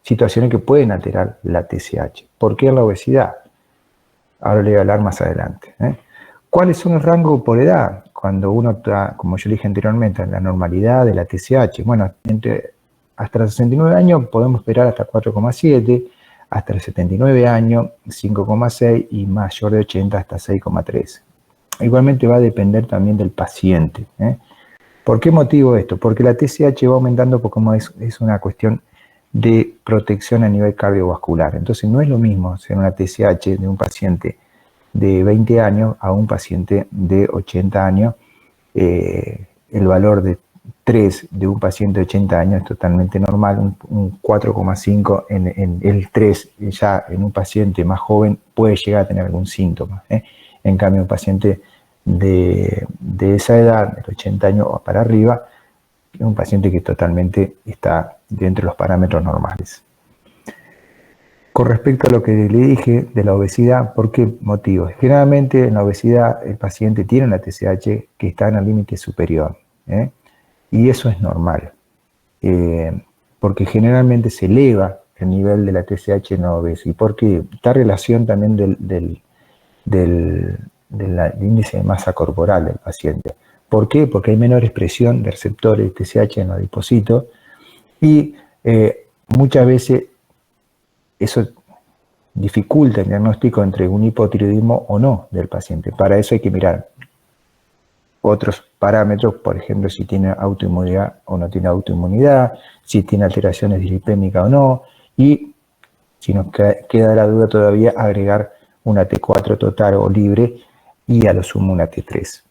situaciones que pueden alterar la TSH. ¿Por qué la obesidad? Ahora le voy a hablar más adelante. ¿Cuáles son el rango por edad? Cuando uno está, como yo dije anteriormente, en la normalidad de la TSH. Bueno, hasta los 69 años podemos esperar hasta 4,7, hasta los 79 años 5,6 y mayor de 80 hasta 6,3. Igualmente va a depender también del paciente. ¿Por qué motivo esto? Porque la TSH va aumentando porque es una cuestión de protección a nivel cardiovascular. Entonces no es lo mismo ser una TSH de un paciente de 20 años a un paciente de 80 años. El valor de 3 de un paciente de 80 años es totalmente normal, un 4,5 en el 3 ya en un paciente más joven puede llegar a tener algún síntoma. En cambio, un paciente de esa edad, de 80 años o para arriba, es un paciente que totalmente está dentro de los parámetros normales. Con respecto a lo que le dije de la obesidad, ¿por qué motivos? Generalmente en la obesidad el paciente tiene una TSH que está en el límite superior, y eso es normal, porque generalmente se eleva el nivel de la TSH en la obesidad, y porque está relación también del índice de masa corporal del paciente. ¿Por qué? Porque hay menor expresión de receptores de TSH en los adipocitos y muchas veces eso dificulta el diagnóstico entre un hipotiroidismo o no del paciente. Para eso hay que mirar otros parámetros, por ejemplo, si tiene autoinmunidad o no tiene autoinmunidad, si tiene alteraciones dislipémicas o no, y si nos queda la duda todavía, agregar una T4 total o libre y a lo sumo una T3.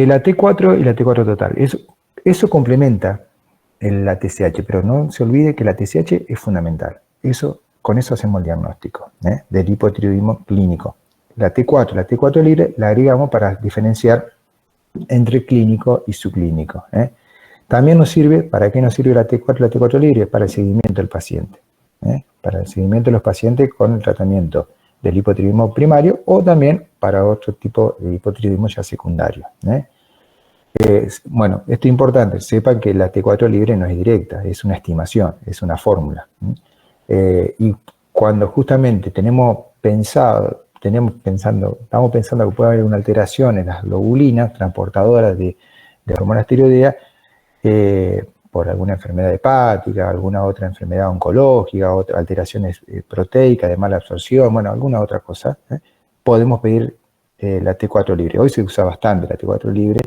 La T4 y la T4 total, eso complementa la TSH, pero no se olvide que la TSH es fundamental. Con eso hacemos el diagnóstico del hipotiroidismo clínico. La T4, la T4 libre, la agregamos para diferenciar entre clínico y subclínico. También nos sirve, ¿para qué nos sirve la T4 y la T4 libre? Para el seguimiento del paciente. Para el seguimiento de los pacientes con el tratamiento del hipotiroidismo primario o también para otro tipo de hipotiroidismo ya secundario. Bueno, esto es importante, sepan que la T4 libre no es directa, es una estimación, es una fórmula. Y cuando justamente estamos pensando que puede haber una alteración en las globulinas transportadoras de hormonas tiroideas, por alguna enfermedad hepática, alguna otra enfermedad oncológica, otras alteraciones proteicas de mala absorción, bueno, alguna otra cosa, podemos pedir la T4 libre. Hoy se usa bastante la T4 libre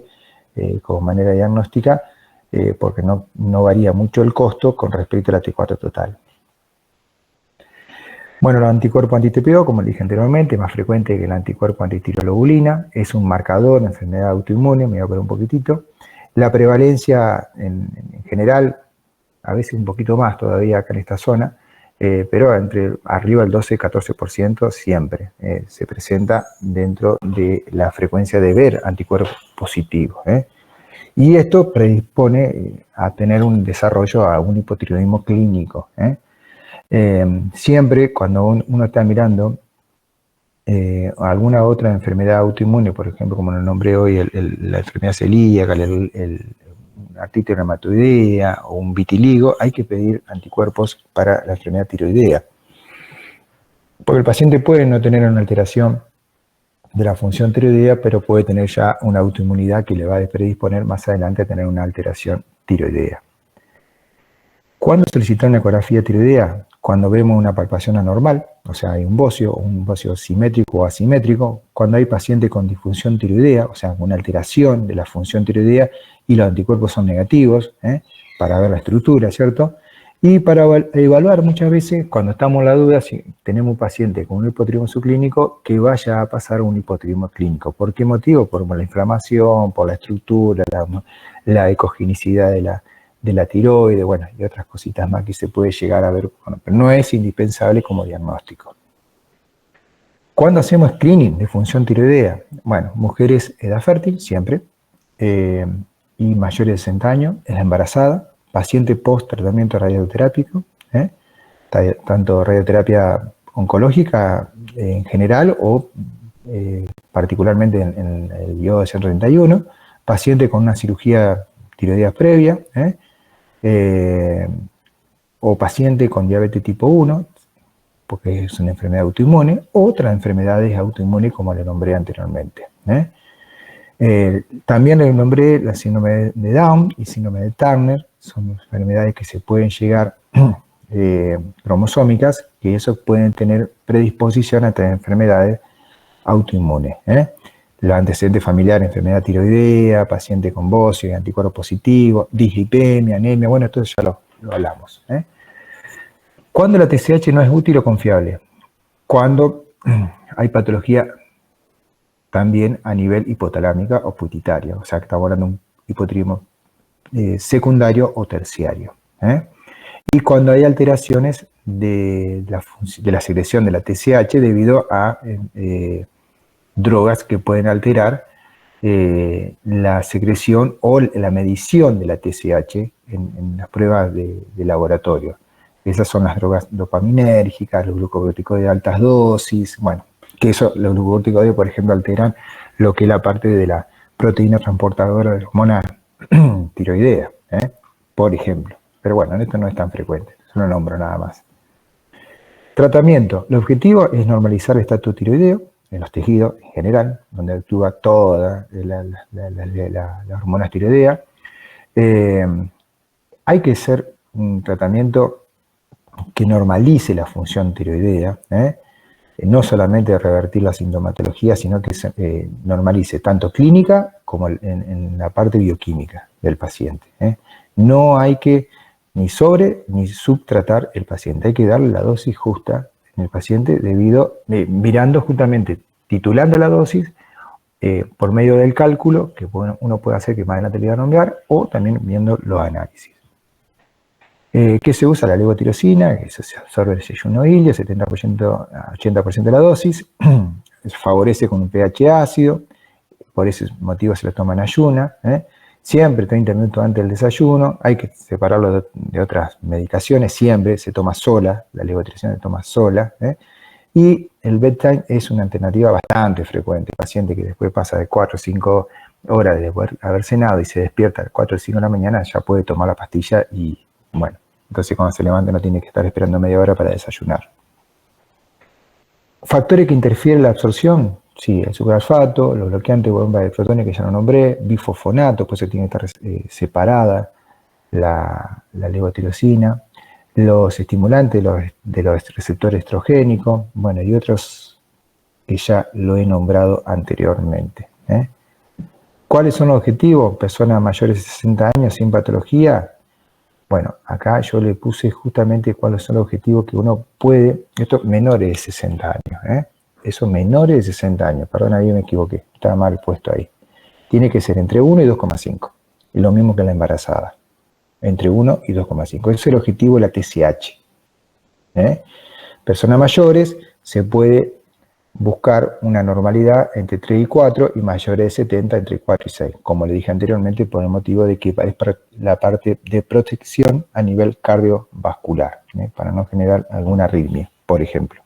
como manera diagnóstica, porque no varía mucho el costo con respecto a la T4 total. Bueno, el anticuerpo anti-TPO, como le dije anteriormente, es más frecuente que el anticuerpo antitirolobulina, es un marcador de enfermedad autoinmune, me voy a poner un poquitito. La prevalencia en general, a veces un poquito más todavía acá en esta zona, pero arriba del 12-14% siempre se presenta dentro de la frecuencia de ver anticuerpos positivos. Y esto predispone a tener un desarrollo a un hipotiroidismo clínico. Siempre cuando uno está mirando alguna otra enfermedad autoinmune, por ejemplo, como lo nombré hoy, la enfermedad celíaca, una artritis reumatoidea o un vitiligo, hay que pedir anticuerpos para la enfermedad tiroidea. Porque el paciente puede no tener una alteración de la función tiroidea, pero puede tener ya una autoinmunidad que le va a predisponer más adelante a tener una alteración tiroidea. ¿Cuándo solicitar una ecografía tiroidea? Cuando vemos una palpación anormal, o sea, hay un bocio simétrico o asimétrico, cuando hay paciente con disfunción tiroidea, o sea, una alteración de la función tiroidea y los anticuerpos son negativos, para ver la estructura, ¿cierto? Y para evaluar muchas veces, cuando estamos en la duda, si tenemos un paciente con un hipotiroidismo subclínico, que vaya a pasar un hipotiroidismo clínico. ¿Por qué motivo? Por la inflamación, por la estructura, la ecogenicidad de la tiroide, bueno, y otras cositas más que se puede llegar a ver, bueno, pero no es indispensable como diagnóstico. ¿Cuándo hacemos screening de función tiroidea? Bueno, mujeres edad fértil, siempre, y mayores de 60 años, en la embarazada, paciente post-tratamiento radioterápico, tanto radioterapia oncológica en general o particularmente en el iodo de 131, paciente con una cirugía tiroidea previa, o paciente con diabetes tipo 1, porque es una enfermedad autoinmune, o otras enfermedades autoinmunes como le nombré anteriormente. También le nombré la síndrome de Down y síndrome de Turner, son enfermedades que se pueden llegar cromosómicas, que eso pueden tener predisposición a tener enfermedades autoinmunes. Los antecedentes familiares, enfermedad tiroidea, paciente con bocio, anticuerpos positivos, dislipemia, anemia, bueno, esto ya lo hablamos. ¿Cuándo la TSH no es útil o confiable? Cuando hay patología también a nivel hipotalámica o pituitaria, o sea, que estamos hablando de un hipotiroidismo secundario o terciario. Y cuando hay alteraciones de la secreción de la TSH debido a drogas que pueden alterar la secreción o la medición de la TSH en las pruebas de laboratorio. Esas son las drogas dopaminérgicas, los glucocorticoides de altas dosis, bueno, que los glucocorticoides, por ejemplo, alteran lo que es la parte de la proteína transportadora de la hormona tiroidea, por ejemplo. Pero bueno, esto no es tan frecuente, solo nombro nada más. Tratamiento. El objetivo es normalizar el estatus tiroideo en los tejidos en general, donde actúa toda la hormona tiroidea. Hay que hacer un tratamiento que normalice la función tiroidea, no solamente revertir la sintomatología, sino que normalice tanto clínica como en la parte bioquímica del paciente. No hay que ni sobre ni subtratar el paciente, hay que darle la dosis justa en el paciente mirando justamente, titulando la dosis por medio del cálculo, que uno puede hacer que más adelante le voy a nombrar, o también viendo los análisis. ¿Qué se usa? La levotirosina, que se absorbe el 61 hilio, 70% a 80% de la dosis, favorece con un pH ácido, por ese motivo se lo toma en ayuna, siempre 30 minutos antes del desayuno, hay que separarlo de otras medicaciones, siempre se toma sola, la levotirosina se toma sola, y el bedtime es una alternativa bastante frecuente, paciente que después pasa de 4 o 5 hora de haber cenado y se despierta a las 4 o 5 de la mañana, ya puede tomar la pastilla y, bueno, entonces cuando se levanta no tiene que estar esperando media hora para desayunar. ¿Factores que interfieren en la absorción? Sí, el superalfato, los bloqueantes de bomba de protones que ya lo nombré, bifosfonato, pues se tiene que estar separada la levotirosina, los estimulantes de los receptores estrogénicos, bueno, y otros que ya lo he nombrado anteriormente. ¿Cuáles son los objetivos? Personas mayores de 60 años sin patología. Bueno, acá yo le puse justamente cuáles son los objetivos que uno puede, esto menores de 60 años, eso menores de 60 años, perdón, ahí me equivoqué, estaba mal puesto ahí. Tiene que ser entre 1 y 2,5, y lo mismo que la embarazada, entre 1 y 2,5, ese es el objetivo de la TSH. Personas mayores se puede buscar una normalidad entre 3 y 4 y mayores de 70 entre 4 y 6, como le dije anteriormente, por el motivo de que es para la parte de protección a nivel cardiovascular, para no generar alguna arritmia, por ejemplo.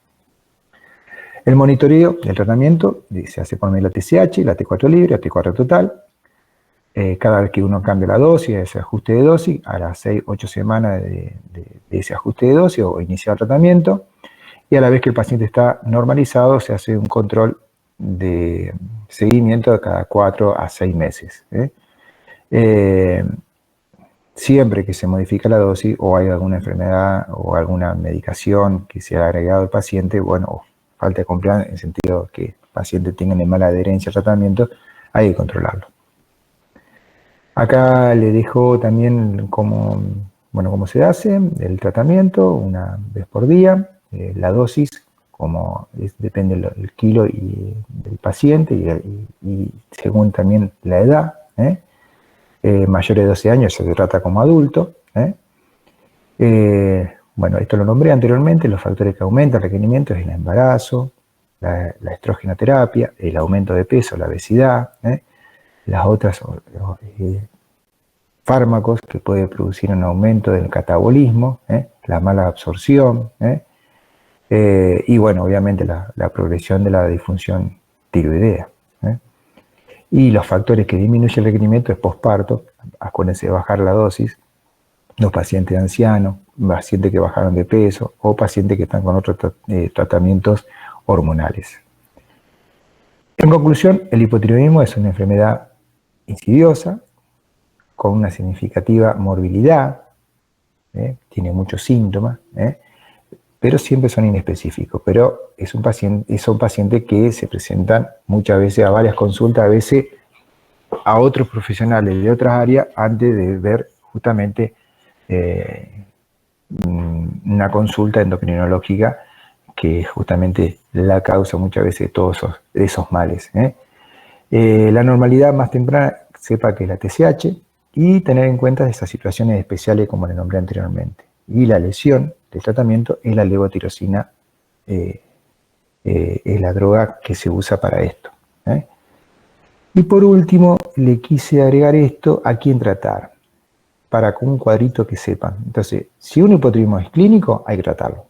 El monitoreo del tratamiento se hace por medio de la TSH, la T4 libre, la T4 total. Cada vez que uno cambia la dosis, ese ajuste de dosis, a las 6-8 semanas de ese ajuste de dosis o iniciar el tratamiento. Y a la vez que el paciente está normalizado, se hace un control de seguimiento de cada 4 a 6 meses. Siempre que se modifica la dosis o hay alguna enfermedad o alguna medicación que se ha agregado al paciente, bueno, falta de compliance en el sentido que el paciente tenga una mala adherencia al tratamiento, hay que controlarlo. Acá le dejo también cómo se hace el tratamiento, una vez por día. La dosis, depende del kilo del paciente y según también la edad. Mayores de 12 años se trata como adulto. Bueno, esto lo nombré anteriormente, los factores que aumentan el requerimiento es el embarazo, la estrogenoterapia, el aumento de peso, la obesidad, las otras fármacos que puede producir un aumento del catabolismo, la mala absorción, y bueno, obviamente la progresión de la disfunción tiroidea. Y los factores que disminuyen el requerimiento es posparto, acuérdense de bajar la dosis, los pacientes ancianos, pacientes que bajaron de peso o pacientes que están con otros tratamientos hormonales. En conclusión, el hipotiroidismo es una enfermedad insidiosa, con una significativa morbilidad, tiene muchos síntomas, pero siempre son inespecíficos. Pero son pacientes que se presentan muchas veces a varias consultas, a veces a otros profesionales de otras áreas, antes de ver justamente una consulta endocrinológica, que es justamente la causa muchas veces de todos esos males. La normalidad más temprana, sepa que es la TSH, y tener en cuenta esas situaciones especiales como le nombré anteriormente. Y la lesión del tratamiento es la levotirosina, es la droga que se usa para esto. Y por último, le quise agregar esto a quién tratar, para con un cuadrito que sepan. Entonces, si un hipotiroidismo es clínico, hay que tratarlo.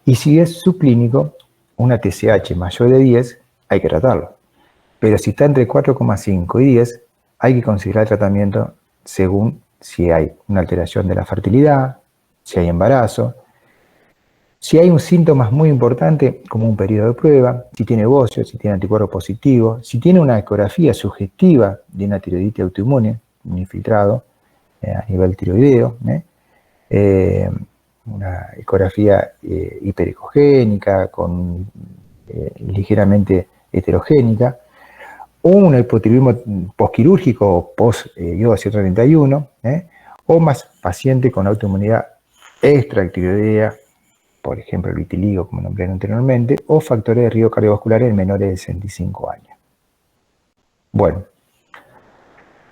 Y si es subclínico, una TSH mayor de 10, hay que tratarlo. Pero si está entre 4,5 y 10, hay que considerar el tratamiento según si hay una alteración de la fertilidad, si hay embarazo, si hay un síntoma muy importante como un periodo de prueba, si tiene bocio, si tiene anticuerpos positivos, si tiene una ecografía sugestiva de una tiroiditis autoinmune, un infiltrado a nivel tiroideo, una ecografía hiperecogénica, ligeramente heterogénica, o un hipotiroidismo postquirúrgico o post-yodo 131, o más paciente con autoinmunidad extratiroidea, por ejemplo el vitiligo, como nombré anteriormente, o factores de riesgo cardiovascular en menores de 65 años. Bueno,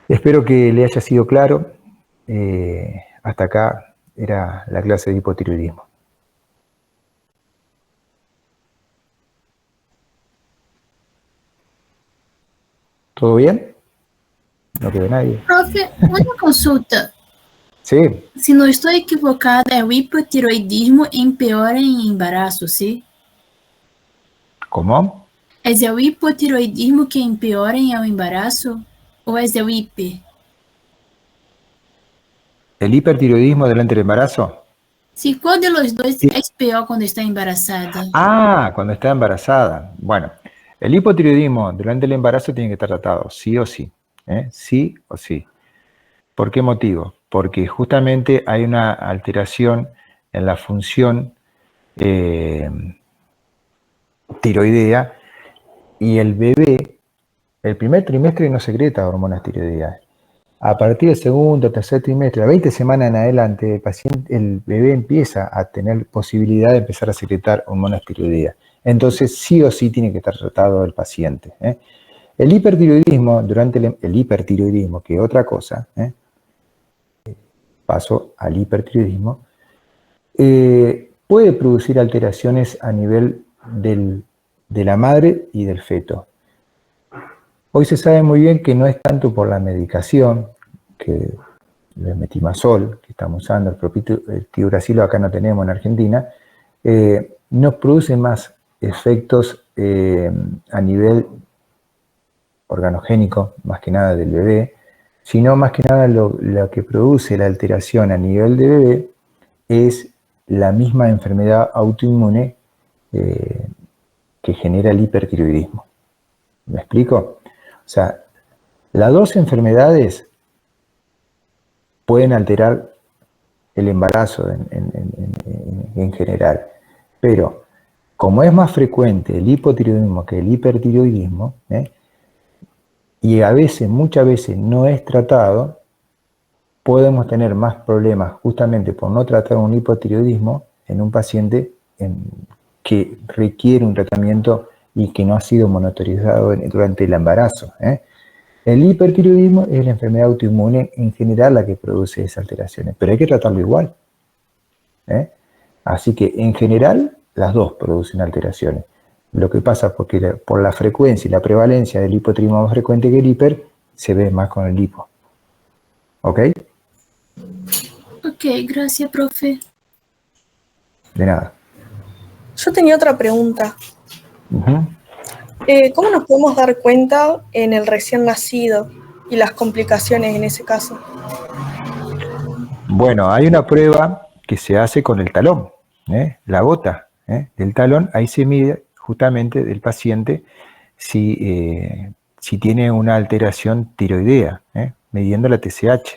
espero que le haya sido claro. Hasta acá era la clase de hipotiroidismo. ¿Todo bien? No quedó nadie. Profe, uma consulta. Sí. Se não estou equivocada, o hipotiroidismo empeora em embaraço, sim? ¿Cómo? ¿Es el hipotiroidismo que empeora en el embarazo o es el hiper? ¿El hipertiroidismo durante el embarazo? Sí, ¿cuál de los dos Sí. es peor cuando está embarazada? Ah, cuando está embarazada. Bueno, el hipotiroidismo durante el embarazo tiene que estar tratado, sí o sí. Sí o sí. ¿Por qué motivo? Porque justamente hay una alteración en la función eh, tiroidea y el bebé, el primer trimestre no secreta hormonas tiroideas. A partir del segundo o tercer trimestre, a 20 semanas en adelante, el bebé empieza a tener posibilidad de empezar a secretar hormonas tiroideas. Entonces, sí o sí tiene que estar tratado el paciente. El hipertiroidismo, durante el hipertiroidismo, que es otra cosa, paso al hipertiroidismo, puede producir alteraciones a nivel de la madre y del feto. Hoy se sabe muy bien que no es tanto por la medicación, que el metimazol que estamos usando, el tiuracilo acá no tenemos en Argentina, nos produce más efectos a nivel organogénico, más que nada del bebé, sino más que nada lo que produce la alteración a nivel de bebé es la misma enfermedad autoinmune que genera el hipertiroidismo. ¿Me explico? O sea, las dos enfermedades pueden alterar el embarazo en general, pero como es más frecuente el hipotiroidismo que el hipertiroidismo, y a veces, muchas veces no es tratado, podemos tener más problemas justamente por no tratar un hipotiroidismo en un paciente que requiere un tratamiento y que no ha sido monitorizado durante el embarazo. El hipertiroidismo es la enfermedad autoinmune en general la que produce esas alteraciones, pero hay que tratarlo igual. Así que en general las dos producen alteraciones. Lo que pasa porque por la frecuencia y la prevalencia del hipotiroidismo más frecuente que el hiper, se ve más con el hipo. ¿Ok? Ok, gracias, profe. De nada. Yo tenía otra pregunta. ¿Cómo nos podemos dar cuenta en el recién nacido y las complicaciones en ese caso? Bueno, hay una prueba que se hace con el talón, la gota del talón, ahí se mide justamente del paciente si tiene una alteración tiroidea, midiendo la TSH.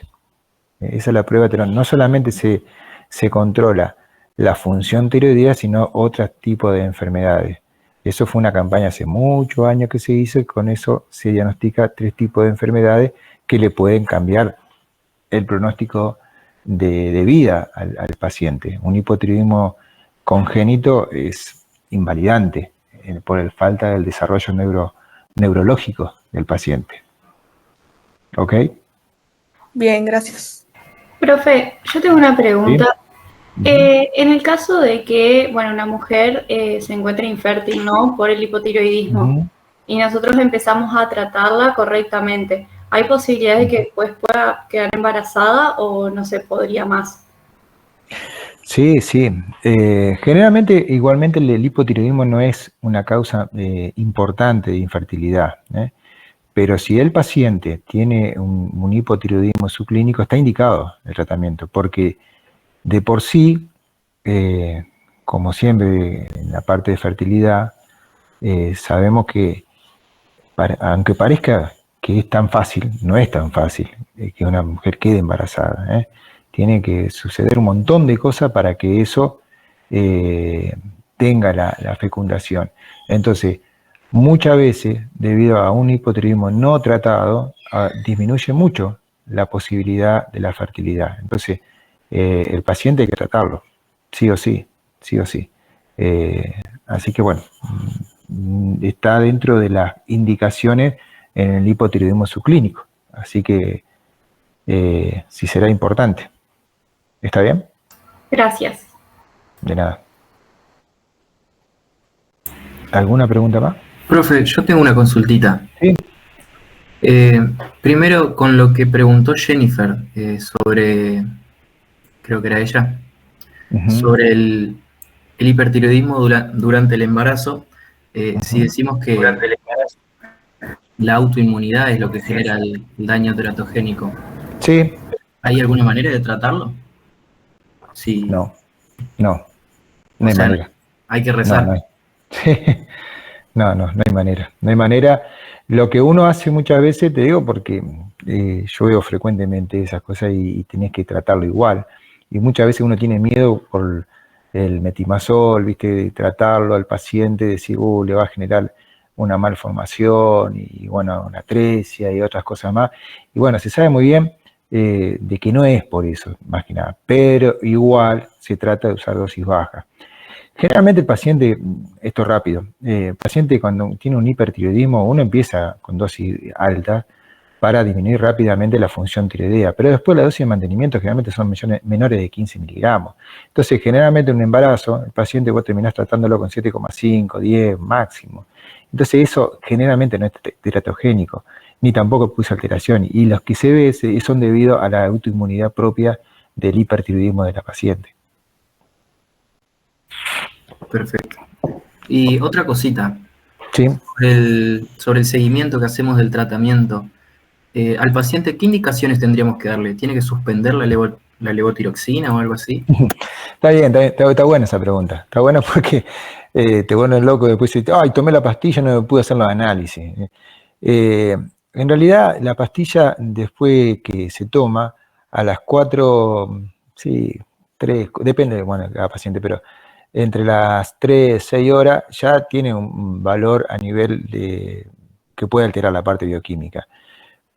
Esa es la prueba de talón. No solamente se controla la función tiroidea, sino otros tipos de enfermedades. Eso fue una campaña hace muchos años que se hizo y con eso se diagnostica 3 tipos de enfermedades que le pueden cambiar el pronóstico de vida al paciente. Un hipotiroidismo congénito es invalidante por el falta del desarrollo neurológico del paciente. ¿Ok? Bien, gracias. Profe, yo tengo una pregunta. ¿Sí? En el caso de que, bueno, una mujer se encuentre infértil, ¿no? Por el hipotiroidismo, y nosotros empezamos a tratarla correctamente, ¿hay posibilidades de que después pueda quedar embarazada o no se podría más? Sí, sí. Generalmente, igualmente, el hipotiroidismo no es una causa importante de infertilidad, pero si el paciente tiene un hipotiroidismo subclínico, está indicado el tratamiento, porque de por sí, como siempre en la parte de fertilidad, sabemos que, aunque parezca que es tan fácil, no es tan fácil que una mujer quede embarazada. Tiene que suceder un montón de cosas para que eso tenga la fecundación. Entonces, muchas veces, debido a un hipotiroidismo no tratado, disminuye mucho la posibilidad de la fertilidad. Entonces, el paciente hay que tratarlo, sí o sí, sí o sí. Así que bueno, está dentro de las indicaciones en el hipotiroidismo subclínico. Así que sí será importante. ¿Está bien? Gracias. De nada. ¿Alguna pregunta más? Profe, yo tengo una consultita. Sí. Primero, con lo que preguntó Jennifer sobre, creo que era ella, sobre el hipertiroidismo durante el embarazo, Si decimos que la autoinmunidad es lo que genera el daño teratogénico, Sí, ¿hay alguna manera de tratarlo? Sí. no O hay sea, manera. hay que No, rezar. no hay. No hay manera. No hay manera. Lo que uno hace muchas veces, te digo, porque yo veo frecuentemente esas cosas y tenés que tratarlo igual. Y muchas veces uno tiene miedo por el metimazol, ¿viste? De tratarlo al paciente, decir, le va a generar una malformación y, bueno, una atresia y otras cosas más. Y bueno, se sabe muy bien de que no es por eso, más que nada. Pero igual se trata de usar dosis bajas. Generalmente el paciente, esto es rápido, el paciente cuando tiene un hipertiroidismo, uno empieza con dosis alta para disminuir rápidamente la función tiroidea, pero después la dosis de mantenimiento generalmente son menores de 15 miligramos. Entonces, generalmente en un embarazo, el paciente vos terminás tratándolo con 7,5, 10 máximo. Entonces eso generalmente no es teratogénico, ni tampoco produce alteración, y los que se ve son debido a la autoinmunidad propia del hipertiroidismo de la paciente. Perfecto. Y otra cosita, Sí. sobre el seguimiento que hacemos del tratamiento, al paciente, ¿qué indicaciones tendríamos que darle? ¿Tiene que suspender la levotiroxina o algo así? Está bien, está buena esa pregunta. Está buena porque te vuelves loco después dices, ay, tomé la pastilla, no me pude hacer los análisis. En realidad, la pastilla, después que se toma, a las 4, sí, 3, depende, bueno, de cada paciente, pero entre las 3, 6 horas ya tiene un valor a nivel de que puede alterar la parte bioquímica.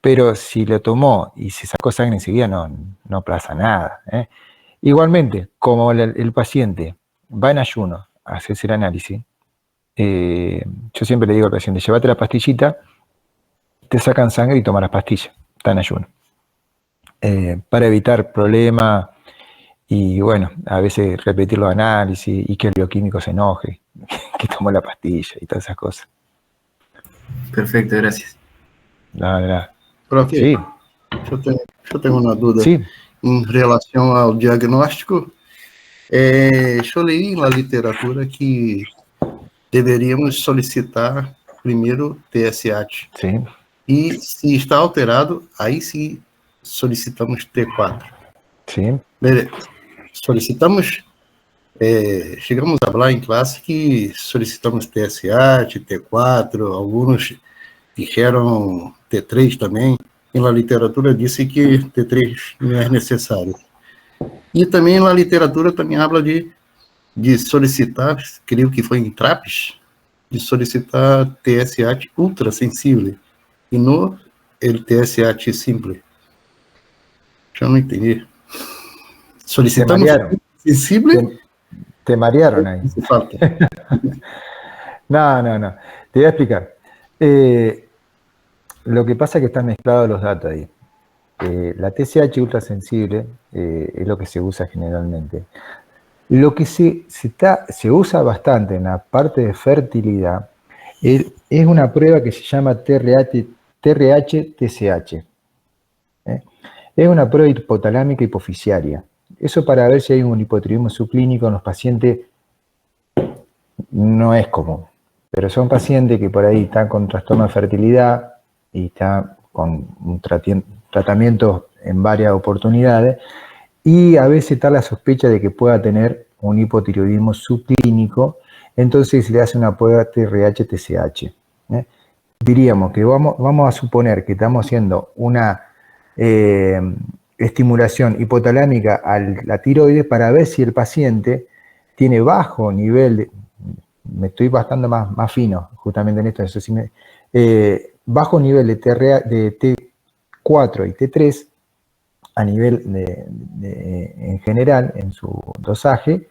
Pero si lo tomó y se sacó sangre enseguida, no pasa nada. Igualmente, como el paciente va en ayuno a hacerse el análisis, yo siempre le digo al paciente, llévate la pastillita, te sacan sangre y toma las pastillas, está en ayuno. Para evitar problemas y, bueno, a veces repetir los análisis y que el bioquímico se enoje, que tomó la pastilla y todas esas cosas. Perfecto, gracias. Nada. Prof, Sí. eu tenho uma dúvida Sí. em relação ao diagnóstico. Eu li na literatura que deveríamos solicitar primeiro TSH. Sí. E se está alterado, aí sim solicitamos T4. Sí. Solicitamos, chegamos a falar em classe que solicitamos TSH, T4, alguns dijeron T3 também. E na literatura disse que T3 não é necessário. E também na literatura também habla de solicitar, creio que foi em TRAPS, de solicitar TSH ultrassensível e não el TSH simple. Eu não entendi. Solicitamos sensible. Te marearon ahí. Falta. No. Te voy a explicar. Lo que pasa es que están mezclados los datos ahí. La TSH ultrasensible es lo que se usa generalmente. Lo que se usa bastante en la parte de fertilidad es una prueba que se llama TRH-TSH. Es una prueba hipotalámica hipofisiaria. Eso para ver si hay un hipotiroidismo subclínico en los pacientes no es común. Pero son pacientes que por ahí están con trastorno de fertilidad y están con un tratamiento en varias oportunidades y a veces está la sospecha de que pueda tener un hipotiroidismo subclínico, entonces se le hace una prueba TRH-TSH. Diríamos que vamos a suponer que estamos haciendo una estimulación hipotalámica a la tiroides para ver si el paciente tiene bajo nivel, me estoy bastante más fino justamente en esto, eso sí bajo nivel de T4 y T3 a nivel en general en su dosaje,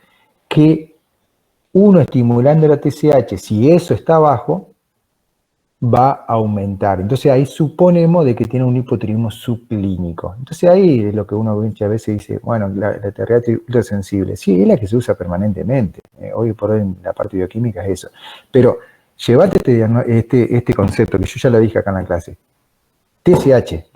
que uno estimulando la TSH, si eso está bajo, va a aumentar. Entonces ahí suponemos de que tiene un hipotiroidismo subclínico. Entonces ahí es lo que uno muchas veces dice, bueno, la TRH ultrasensible, sí, es la que se usa permanentemente. Hoy por hoy en la parte bioquímica es eso. Pero llévate este concepto, que yo ya lo dije acá en la clase. TSH,